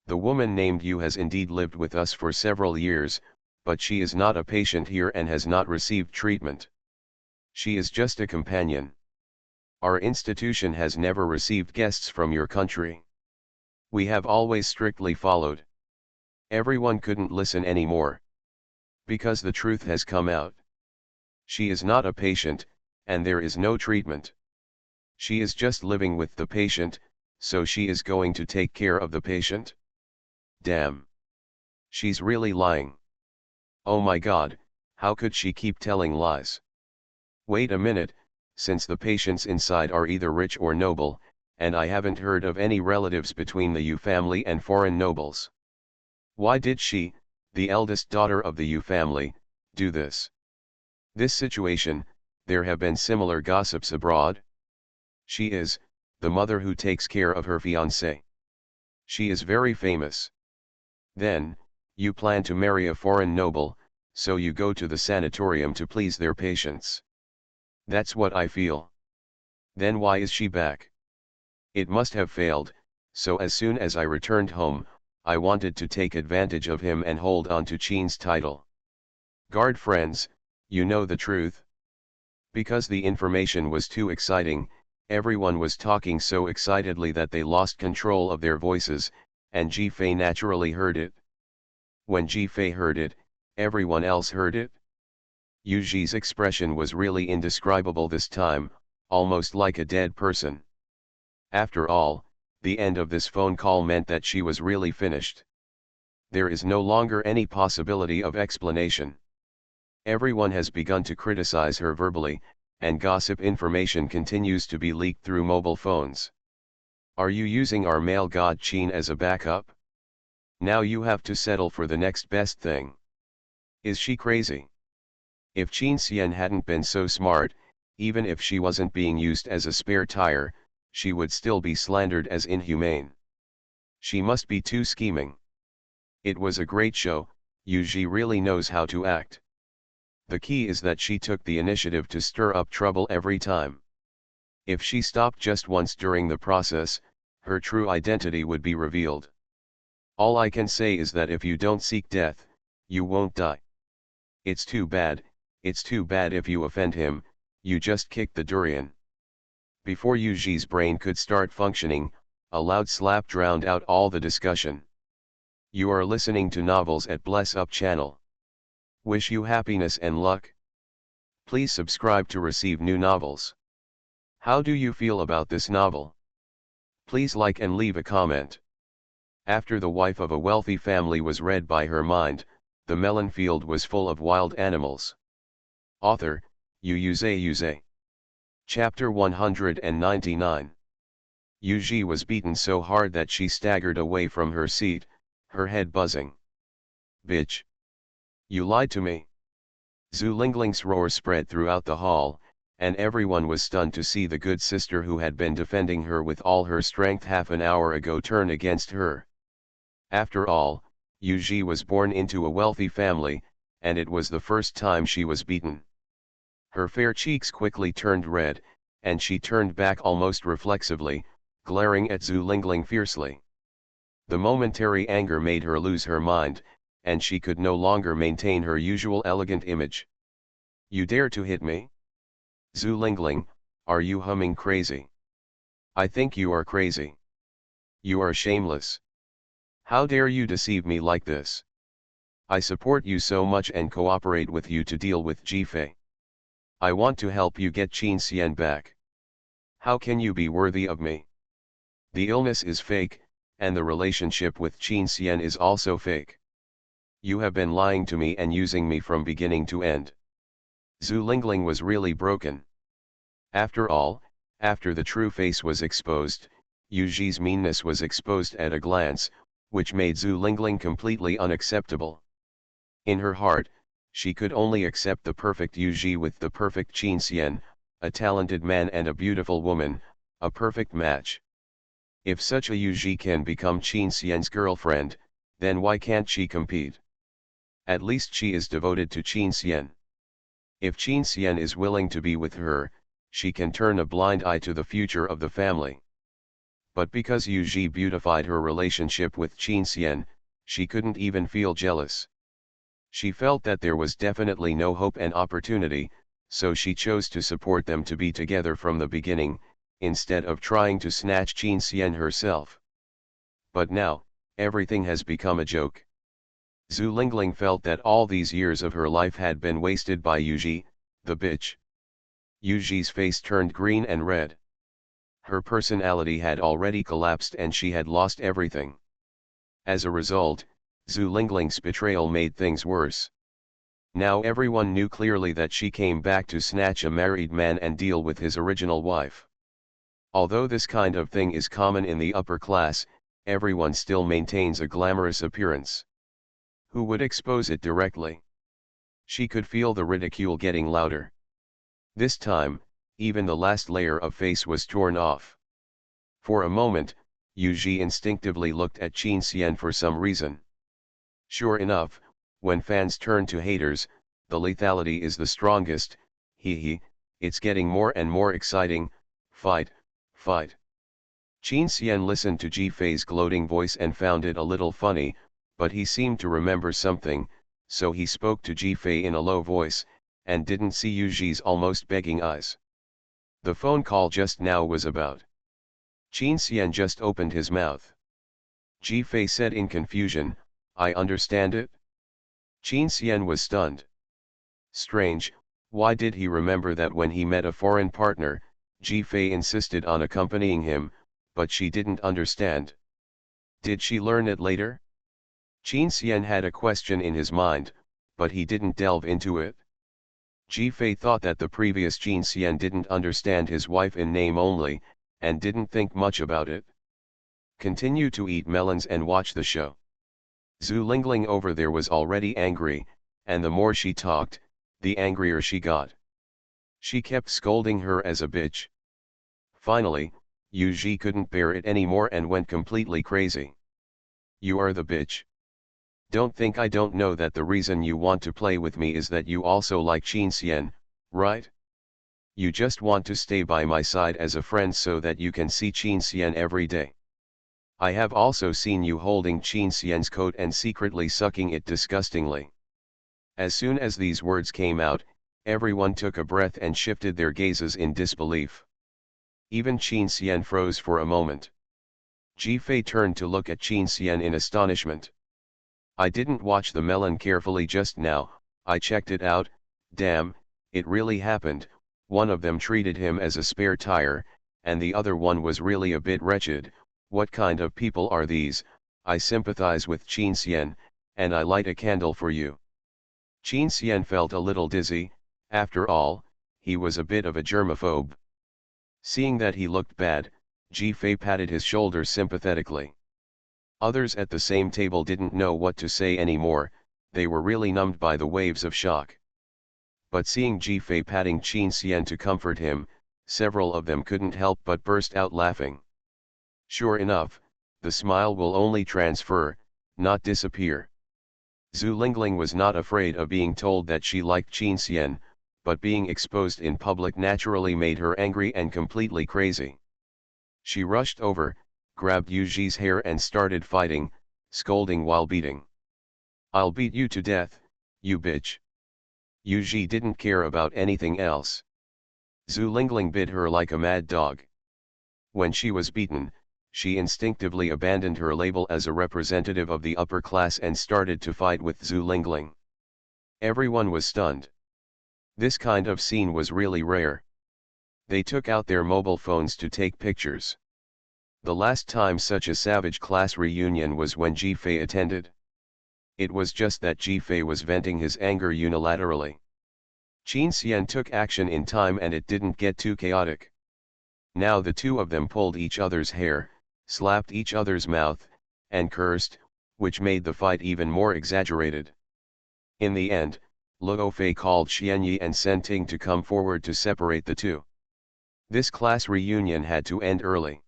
The woman named Yu has indeed lived with us for several years, but she is not a patient here and has not received treatment. She is just a companion. Our institution has never received guests from your country. We have always strictly followed. Everyone couldn't listen anymore. Because the truth has come out. She is not a patient, and there is no treatment. She is just living with the patient, so she is going to take care of the patient? Damn. She's really lying. Oh my God, how could she keep telling lies? Wait a minute, since the patients inside are either rich or noble, and I haven't heard of any relatives between the Yu family and foreign nobles. Why did she, the eldest daughter of the Yu family, do this? This situation, there have been similar gossips abroad. She is, the mother who takes care of her fiancé. She is very famous. Then, you plan to marry a foreign noble, so you go to the sanatorium to please their patients. That's what I feel. Then why is she back? It must have failed, so as soon as I returned home, I wanted to take advantage of him and hold on to Qin's title. Guard friends, you know the truth. Because the information was too exciting, everyone was talking so excitedly that they lost control of their voices, and Ji Fei naturally heard it. When Ji Fei heard it, everyone else heard it. Yu Ji's expression was really indescribable this time, almost like a dead person. After all, the end of this phone call meant that she was really finished. There is no longer any possibility of explanation. Everyone has begun to criticize her verbally, and gossip information continues to be leaked through mobile phones. Are you using our male god Qin as a backup? Now you have to settle for the next best thing. Is she crazy? If Qin Xian hadn't been so smart, even if she wasn't being used as a spare tire, she would still be slandered as inhumane. She must be too scheming. It was a great show. Yu Ji really knows how to act. The key is that she took the initiative to stir up trouble every time. If she stopped just once during the process, her true identity would be revealed. All I can say is that if you don't seek death, you won't die. It's too bad if you offend him, you just kick the durian. Before Yu Ji's brain could start functioning, a loud slap drowned out all the discussion. You are listening to Novels at Bless Up channel. Wish you happiness and luck. Please subscribe to receive new novels. How do you feel about this novel? Please like and leave a comment. After The Wife of a Wealthy Family was read by her mind, the melon field was full of wild animals. Author, Yuze. Chapter 199. Yu Ji was beaten so hard that she staggered away from her seat, her head buzzing. Bitch! You lied to me! Zhu Lingling's roar spread throughout the hall, and everyone was stunned to see the good sister who had been defending her with all her strength half an hour ago turn against her. After all, Yu Ji was born into a wealthy family, and it was the first time she was beaten. Her fair cheeks quickly turned red, and she turned back almost reflexively, glaring at Zhu Lingling fiercely. The momentary anger made her lose her mind, and she could no longer maintain her usual elegant image. You dare to hit me? Zhu Lingling, are you humming crazy? I think you are crazy. You are shameless. How dare you deceive me like this? I support you so much and cooperate with you to deal with Ji Fei. I want to help you get Qin Xian back. How can you be worthy of me? The illness is fake, and the relationship with Qin Xian is also fake. You have been lying to me and using me from beginning to end. Zhu Lingling was really broken. After all, after the true face was exposed, Yu Ji's meanness was exposed at a glance, which made Zhu Lingling completely unacceptable. In her heart, she could only accept the perfect Yu Ji with the perfect Qin Xian, a talented man and a beautiful woman, a perfect match. If such a Yu Ji can become Qin Xian's girlfriend, then why can't she compete? At least she is devoted to Qin Xian. If Qin Xian is willing to be with her, she can turn a blind eye to the future of the family. But because Yu Ji beautified her relationship with Qin Xian, she couldn't even feel jealous. She felt that there was definitely no hope and opportunity, so she chose to support them to be together from the beginning, instead of trying to snatch Qin Xian herself. But now, everything has become a joke. Zhu Lingling felt that all these years of her life had been wasted by Yu Ji, the bitch. Yu Ji's face turned green and red. Her personality had already collapsed and she had lost everything. As a result, Zhu Lingling's betrayal made things worse. Now everyone knew clearly that she came back to snatch a married man and deal with his original wife. Although this kind of thing is common in the upper class, everyone still maintains a glamorous appearance. Who would expose it directly? She could feel the ridicule getting louder. This time, even the last layer of face was torn off. For a moment, Yu Ji instinctively looked at Qin Xian for some reason. Sure enough, when fans turn to haters, the lethality is the strongest. It's getting more and more exciting. Fight, fight. Qin Xian listened to Ji Fei's gloating voice and found it a little funny, but he seemed to remember something, so he spoke to Ji Fei in a low voice, and didn't see Yu Ji's almost begging eyes. The phone call just now was about. Qin Xian just opened his mouth. Ji Fei said in confusion, "I understand it?" Qin Xian was stunned. Strange, why did he remember that when he met a foreign partner, Ji Fei insisted on accompanying him, but she didn't understand. Did she learn it later? Qin Xian had a question in his mind, but he didn't delve into it. Ji Fei thought that the previous Qin Xian didn't understand his wife in name only, and didn't think much about it. Continue to eat melons and watch the show. Zhu Lingling over there was already angry, and the more she talked, the angrier she got. She kept scolding her as a bitch. Finally, Yu Ji couldn't bear it anymore and went completely crazy. "You are the bitch. Don't think I don't know that the reason you want to play with me is that you also like Qin Xian, right? You just want to stay by my side as a friend so that you can see Qin Xian every day. I have also seen you holding Qin Xian's coat and secretly sucking it disgustingly." As soon as these words came out, everyone took a breath and shifted their gazes in disbelief. Even Qin Xian froze for a moment. Ji Fei turned to look at Qin Xian in astonishment. "I didn't watch the melon carefully just now, I checked it out. Damn, it really happened. One of them treated him as a spare tire, and the other one was really a bit wretched. What kind of people are these? I sympathize with Qin Xian, and I light a candle for you." Qin Xian felt a little dizzy. After all, he was a bit of a germaphobe. Seeing that he looked bad, Ji Fei patted his shoulder sympathetically. Others at the same table didn't know what to say anymore, they were really numbed by the waves of shock. But seeing Ji Fei patting Qin Xian to comfort him, several of them couldn't help but burst out laughing. Sure enough, the smile will only transfer, not disappear. Zhu Lingling was not afraid of being told that she liked Qin Xian, but being exposed in public naturally made her angry and completely crazy. She rushed over, grabbed Yu Ji's hair and started fighting, scolding while beating. "I'll beat you to death, you bitch." Yu Ji didn't care about anything else. Zhu Lingling bit her like a mad dog. When she was beaten, she instinctively abandoned her label as a representative of the upper class and started to fight with Zhu Lingling. Everyone was stunned. This kind of scene was really rare. They took out their mobile phones to take pictures. The last time such a savage class reunion was when Ji Fei attended. It was just that Ji Fei was venting his anger unilaterally. Qin Xian took action in time and it didn't get too chaotic. Now the two of them pulled each other's hair, slapped each other's mouth, and cursed, which made the fight even more exaggerated. In the end, Luo Fei called Xianyi and Sen Ting to come forward to separate the two. This class reunion had to end early.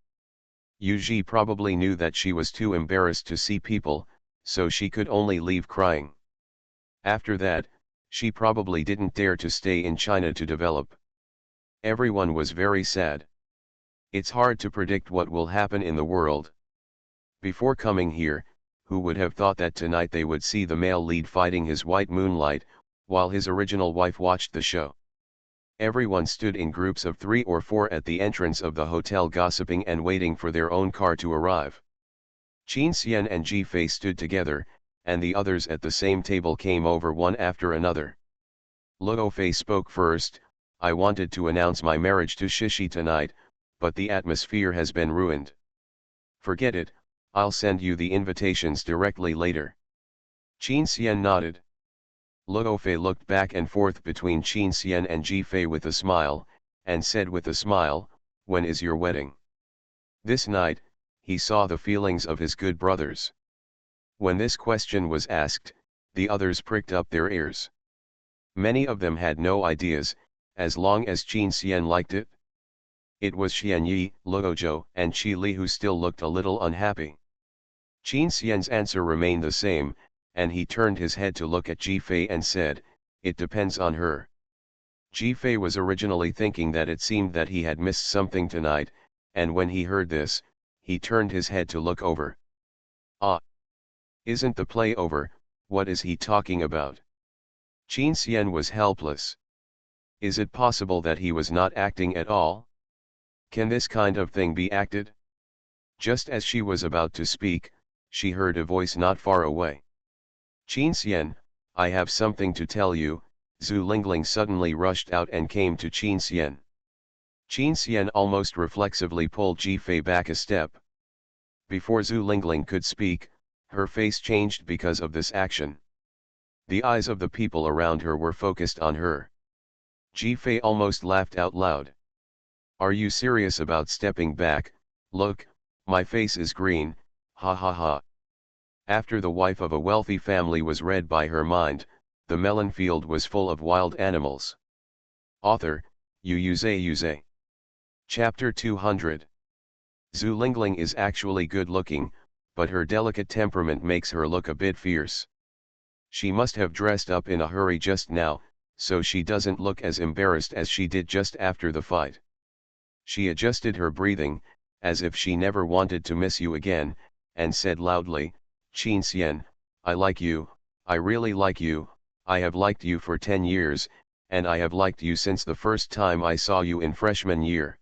Yu Ji probably knew that she was too embarrassed to see people, so she could only leave crying. After that, she probably didn't dare to stay in China to develop. Everyone was very sad. It's hard to predict what will happen in the world. Before coming here, who would have thought that tonight they would see the male lead fighting his white moonlight, while his original wife watched the show. Everyone stood in groups of 3 or 4 at the entrance of the hotel gossiping and waiting for their own car to arrive. Qin Xian and Ji Fei stood together, and the others at the same table came over one after another. Luo Fei spoke first. "I wanted to announce my marriage to Shishi tonight, but the atmosphere has been ruined. Forget it, I'll send you the invitations directly later." Qin Xian nodded. Luo Fei looked back and forth between Qin Xian and Ji Fei with a smile, and said with a smile, when is your wedding? This night, he saw the feelings of his good brothers. When this question was asked, the others pricked up their ears. Many of them had no ideas, as long as Qin Xian liked it. It was Xian Yi, Luozhou, and Qi Li who still looked a little unhappy. Qin Xian's answer remained the same, and he turned his head to look at Ji Fei and said, "It depends on her." Ji Fei was originally thinking that it seemed that he had missed something tonight, and when he heard this, he turned his head to look over. Ah! Isn't the play over? What is he talking about? Qin Xian was helpless. Is it possible that he was not acting at all? Can this kind of thing be acted? Just as she was about to speak, she heard a voice not far away. "Qin Xian, I have something to tell you." Zhu Lingling suddenly rushed out and came to Qin Xian. Qin Xian almost reflexively pulled Ji Fei back a step. Before Zhu Lingling could speak, her face changed because of this action. The eyes of the people around her were focused on her. Ji Fei almost laughed out loud. "Are you serious about stepping back? Look, my face is green, ha ha ha." After the wife of a wealthy family was read by her mind, the melon field was full of wild animals. Author, Yuze. Chapter 200. Zhu Lingling is actually good looking, but her delicate temperament makes her look a bit fierce. She must have dressed up in a hurry just now, so she doesn't look as embarrassed as she did just after the fight. She adjusted her breathing, as if she never wanted to miss you again, and said loudly, "Qin Xian, I like you, I really like you, I have liked you for 10 years, and I have liked you since the first time I saw you in freshman year.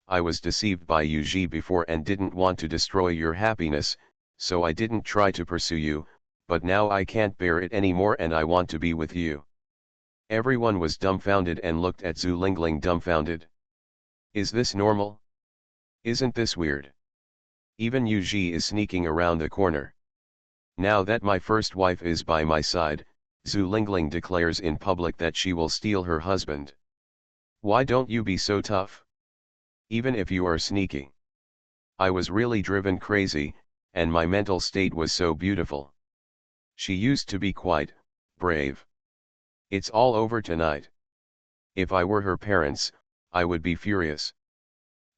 I was deceived by Yu Ji before and didn't want to destroy your happiness, so I didn't try to pursue you, but now I can't bear it anymore and I want to be with you." Everyone was dumbfounded and looked at Zhu Lingling dumbfounded. Is this normal? Isn't this weird? Even Yu Ji is sneaking around the corner. Now that my first wife is by my side, Zhu Lingling declares in public that she will steal her husband. Why don't you be so tough? Even if you are sneaky. I was really driven crazy, and my mental state was so beautiful. She used to be quite brave. It's all over tonight. If I were her parents, I would be furious.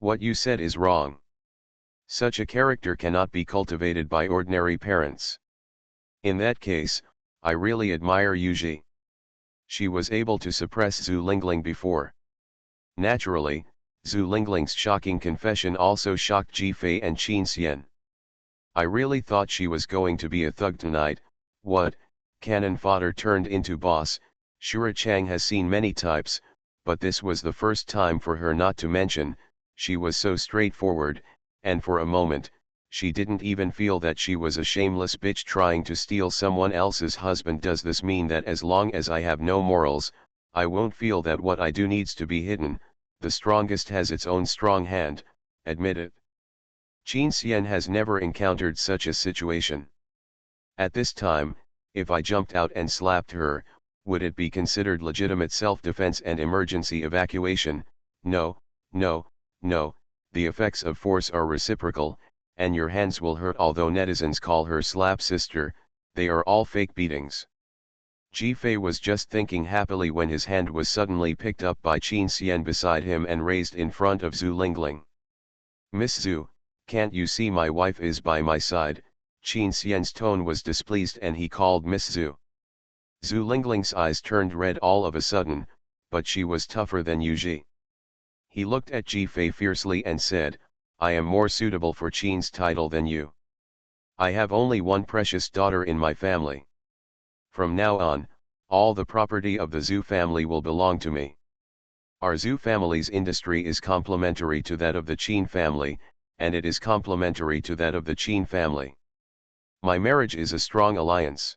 What you said is wrong. Such a character cannot be cultivated by ordinary parents. In that case, I really admire Yu Ji. She was able to suppress Zhu Lingling before. Naturally, Zhu Lingling's shocking confession also shocked Ji Fei and Qin Xian. I really thought she was going to be a thug tonight. What, cannon fodder turned into boss? Shura Chang has seen many types, but this was the first time for her not to mention. She was so straightforward, and for a moment, she didn't even feel that she was a shameless bitch trying to steal someone else's husband. Does this mean that as long as I have no morals, I won't feel that what I do needs to be hidden? The strongest has its own strong hand, admit it. Qin Xian has never encountered such a situation. At this time, if I jumped out and slapped her, would it be considered legitimate self-defense and emergency evacuation? No, no, no, the effects of force are reciprocal, and your hands will hurt. Although netizens call her slap sister, they are all fake beatings. Ji Fei was just thinking happily when his hand was suddenly picked up by Qin Xian beside him and raised in front of Zhu Lingling. "Miss Zhu, can't you see my wife is by my side?" Qin Xian's tone was displeased and he called Miss Zhu. Zhu Lingling's eyes turned red all of a sudden, but she was tougher than Yu Ji. He looked at Ji Fei fiercely and said, "I am more suitable for Qin's title than you. I have only one precious daughter in my family. From now on, all the property of the Zhu family will belong to me. Our Zhu family's industry is complementary to that of the Qin family, and it is complementary to that of the Qin family. My marriage is a strong alliance.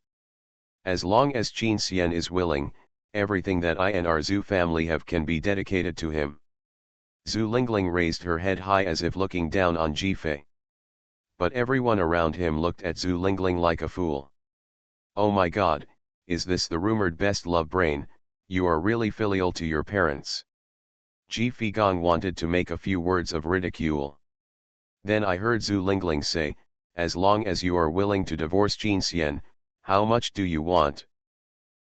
As long as Qin Xian is willing, everything that I and our Zhu family have can be dedicated to him." Zhu Lingling raised her head high as if looking down on Ji Fei. But everyone around him looked at Zhu Lingling like a fool. "Oh my God, is this the rumored best love brain? You are really filial to your parents." Ji Figong wanted to make a few words of ridicule. Then I heard Zhu Lingling say, as long as you are willing to divorce Qin Xian, how much do you want?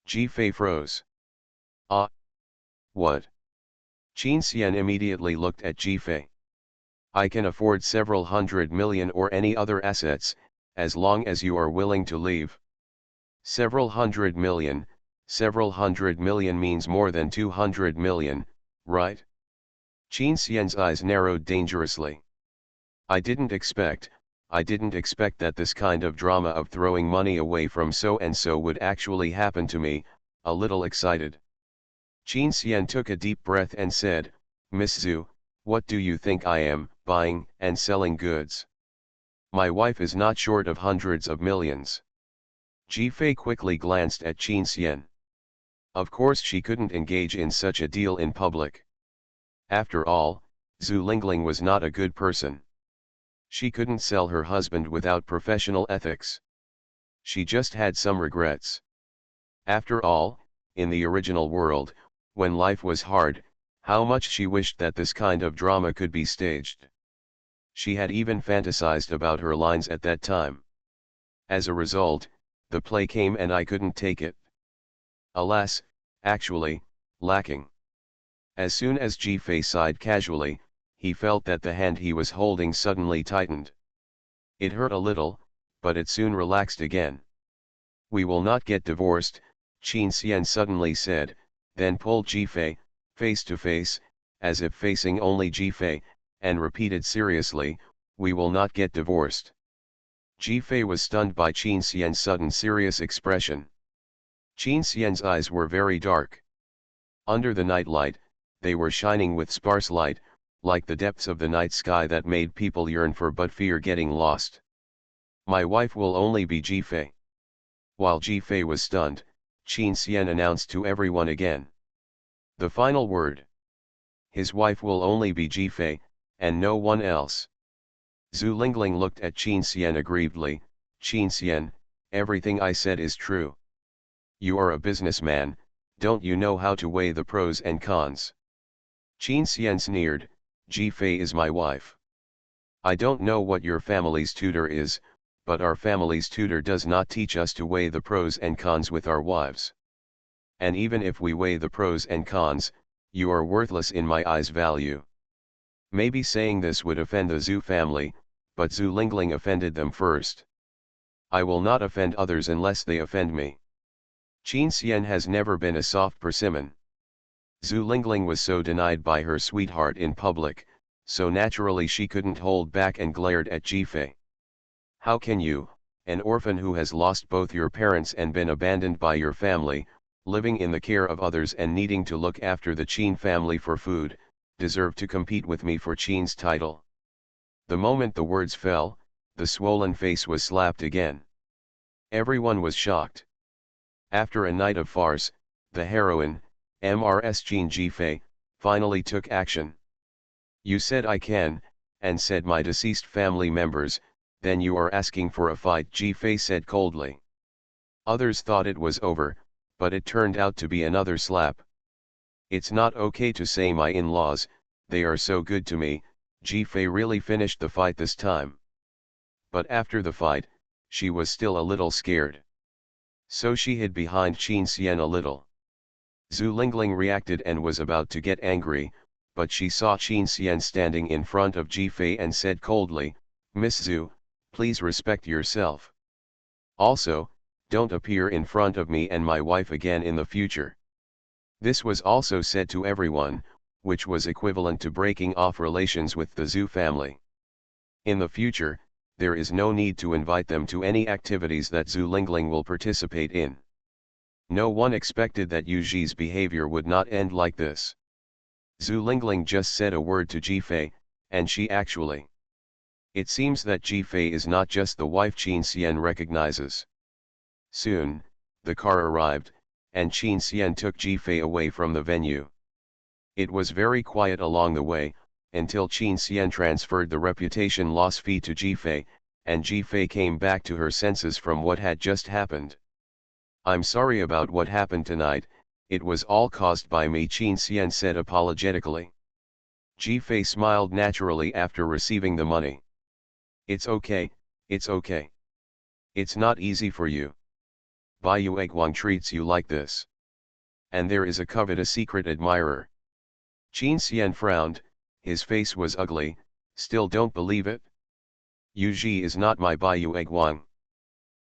Ji Fei froze. Ah! What? Qin Xian immediately looked at Ji Fei. I can afford several 100 million or any other assets, as long as you are willing to leave. Several hundred million means more than 200 million, right? Qin Xian's eyes narrowed dangerously. I didn't expect that this kind of drama of throwing money away from so-and-so would actually happen to me, a little excited. Qin Xian took a deep breath and said, Miss Zhu, what do you think I am, buying and selling goods? My wife is not short of hundreds of millions. Ji Fei quickly glanced at Qin Xian. Of course she couldn't engage in such a deal in public. After all, Zhu Lingling was not a good person. She couldn't sell her husband without professional ethics. She just had some regrets. After all, in the original world, when life was hard, how much she wished that this kind of drama could be staged. She had even fantasized about her lines at that time. As a result, the play came and I couldn't take it. Alas, actually, lacking. As soon as Ji Fei sighed casually, he felt that the hand he was holding suddenly tightened. It hurt a little, but it soon relaxed again. We will not get divorced, Qin Xian suddenly said, then pulled Ji Fei, face to face, as if facing only Ji Fei, and repeated seriously, we will not get divorced. Ji Fei was stunned by Qin Xian's sudden serious expression. Qin Xian's eyes were very dark. Under the night light, they were shining with sparse light, like the depths of the night sky that made people yearn for but fear getting lost. My wife will only be Ji Fei. While Ji Fei was stunned, Qin Xian announced to everyone again. The final word. His wife will only be Ji Fei, and no one else. Zhu Lingling looked at Qin Xian aggrievedly. Qin Xian, everything I said is true. You are a businessman, don't you know how to weigh the pros and cons? Qin Xian sneered, Ji Fei is my wife. I don't know what your family's tutor is, but our family's tutor does not teach us to weigh the pros and cons with our wives. And even if we weigh the pros and cons, you are worthless in my eyes. Value. Maybe saying this would offend the Zhu family, but Zhu Lingling offended them first. I will not offend others unless they offend me. Qin Xian has never been a soft persimmon. Zhu Lingling was so denied by her sweetheart in public, so naturally she couldn't hold back and glared at Ji Fei. How can you, an orphan who has lost both your parents and been abandoned by your family, living in the care of others and needing to look after the Qin family for food, deserve to compete with me for Qin's title? The moment the words fell, the swollen face was slapped again. Everyone was shocked. After a night of farce, the heroine, Ms. Qin Ji Fei, finally took action. You said I can, and said my deceased family members, then you are asking for a fight, Ji Fei said coldly. Others thought it was over, but it turned out to be another slap. It's not okay to say my in-laws, they are so good to me. Ji Fei really finished the fight this time. But after the fight, she was still a little scared. So she hid behind Qin Xian a little. Zhu Lingling reacted and was about to get angry, but she saw Qin Xian standing in front of Ji Fei and said coldly, Miss Zhu, please respect yourself. Also, don't appear in front of me and my wife again in the future. This was also said to everyone, which was equivalent to breaking off relations with the Zhu family. In the future, there is no need to invite them to any activities that Zhu Lingling will participate in. No one expected that Yu Zhi's behavior would not end like this. Zhu Lingling just said a word to Ji Fei, and she actually. It seems that Ji Fei is not just the wife Qin Xian recognizes. Soon, the car arrived, and Qin Xian took Ji Fei away from the venue. It was very quiet along the way, until Qin Xian transferred the reputation loss fee to Ji Fei, and Ji Fei came back to her senses from what had just happened. I'm sorry about what happened tonight, it was all caused by me, Qin Xian said apologetically. Ji-Fei smiled naturally after receiving the money. It's okay, it's okay. It's not easy for you. Baiyueguang treats you like this. And there is a covetous secret admirer. Qin Xian frowned, his face was ugly. Still don't believe it? Yu Ji is not my Baiyueguang.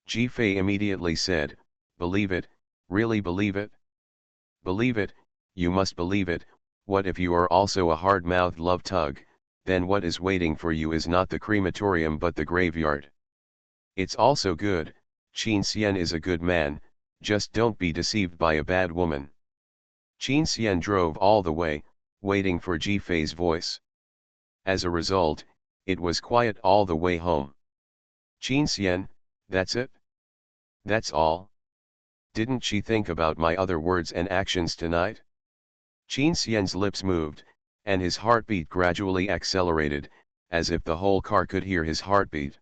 Ji Fei immediately said, believe it, really believe it? Believe it, you must believe it. What if you are also a hard-mouthed love tug? Then what is waiting for you is not the crematorium but the graveyard. It's also good. Qin Xian is a good man, just don't be deceived by a bad woman. Qin Xian drove all the way, waiting for Ji Fei's voice. As a result, it was quiet all the way home. Qin Xian, that's it? That's all? Didn't she think about my other words and actions tonight? Qin Xian's lips moved, and his heartbeat gradually accelerated, as if the whole car could hear his heartbeat.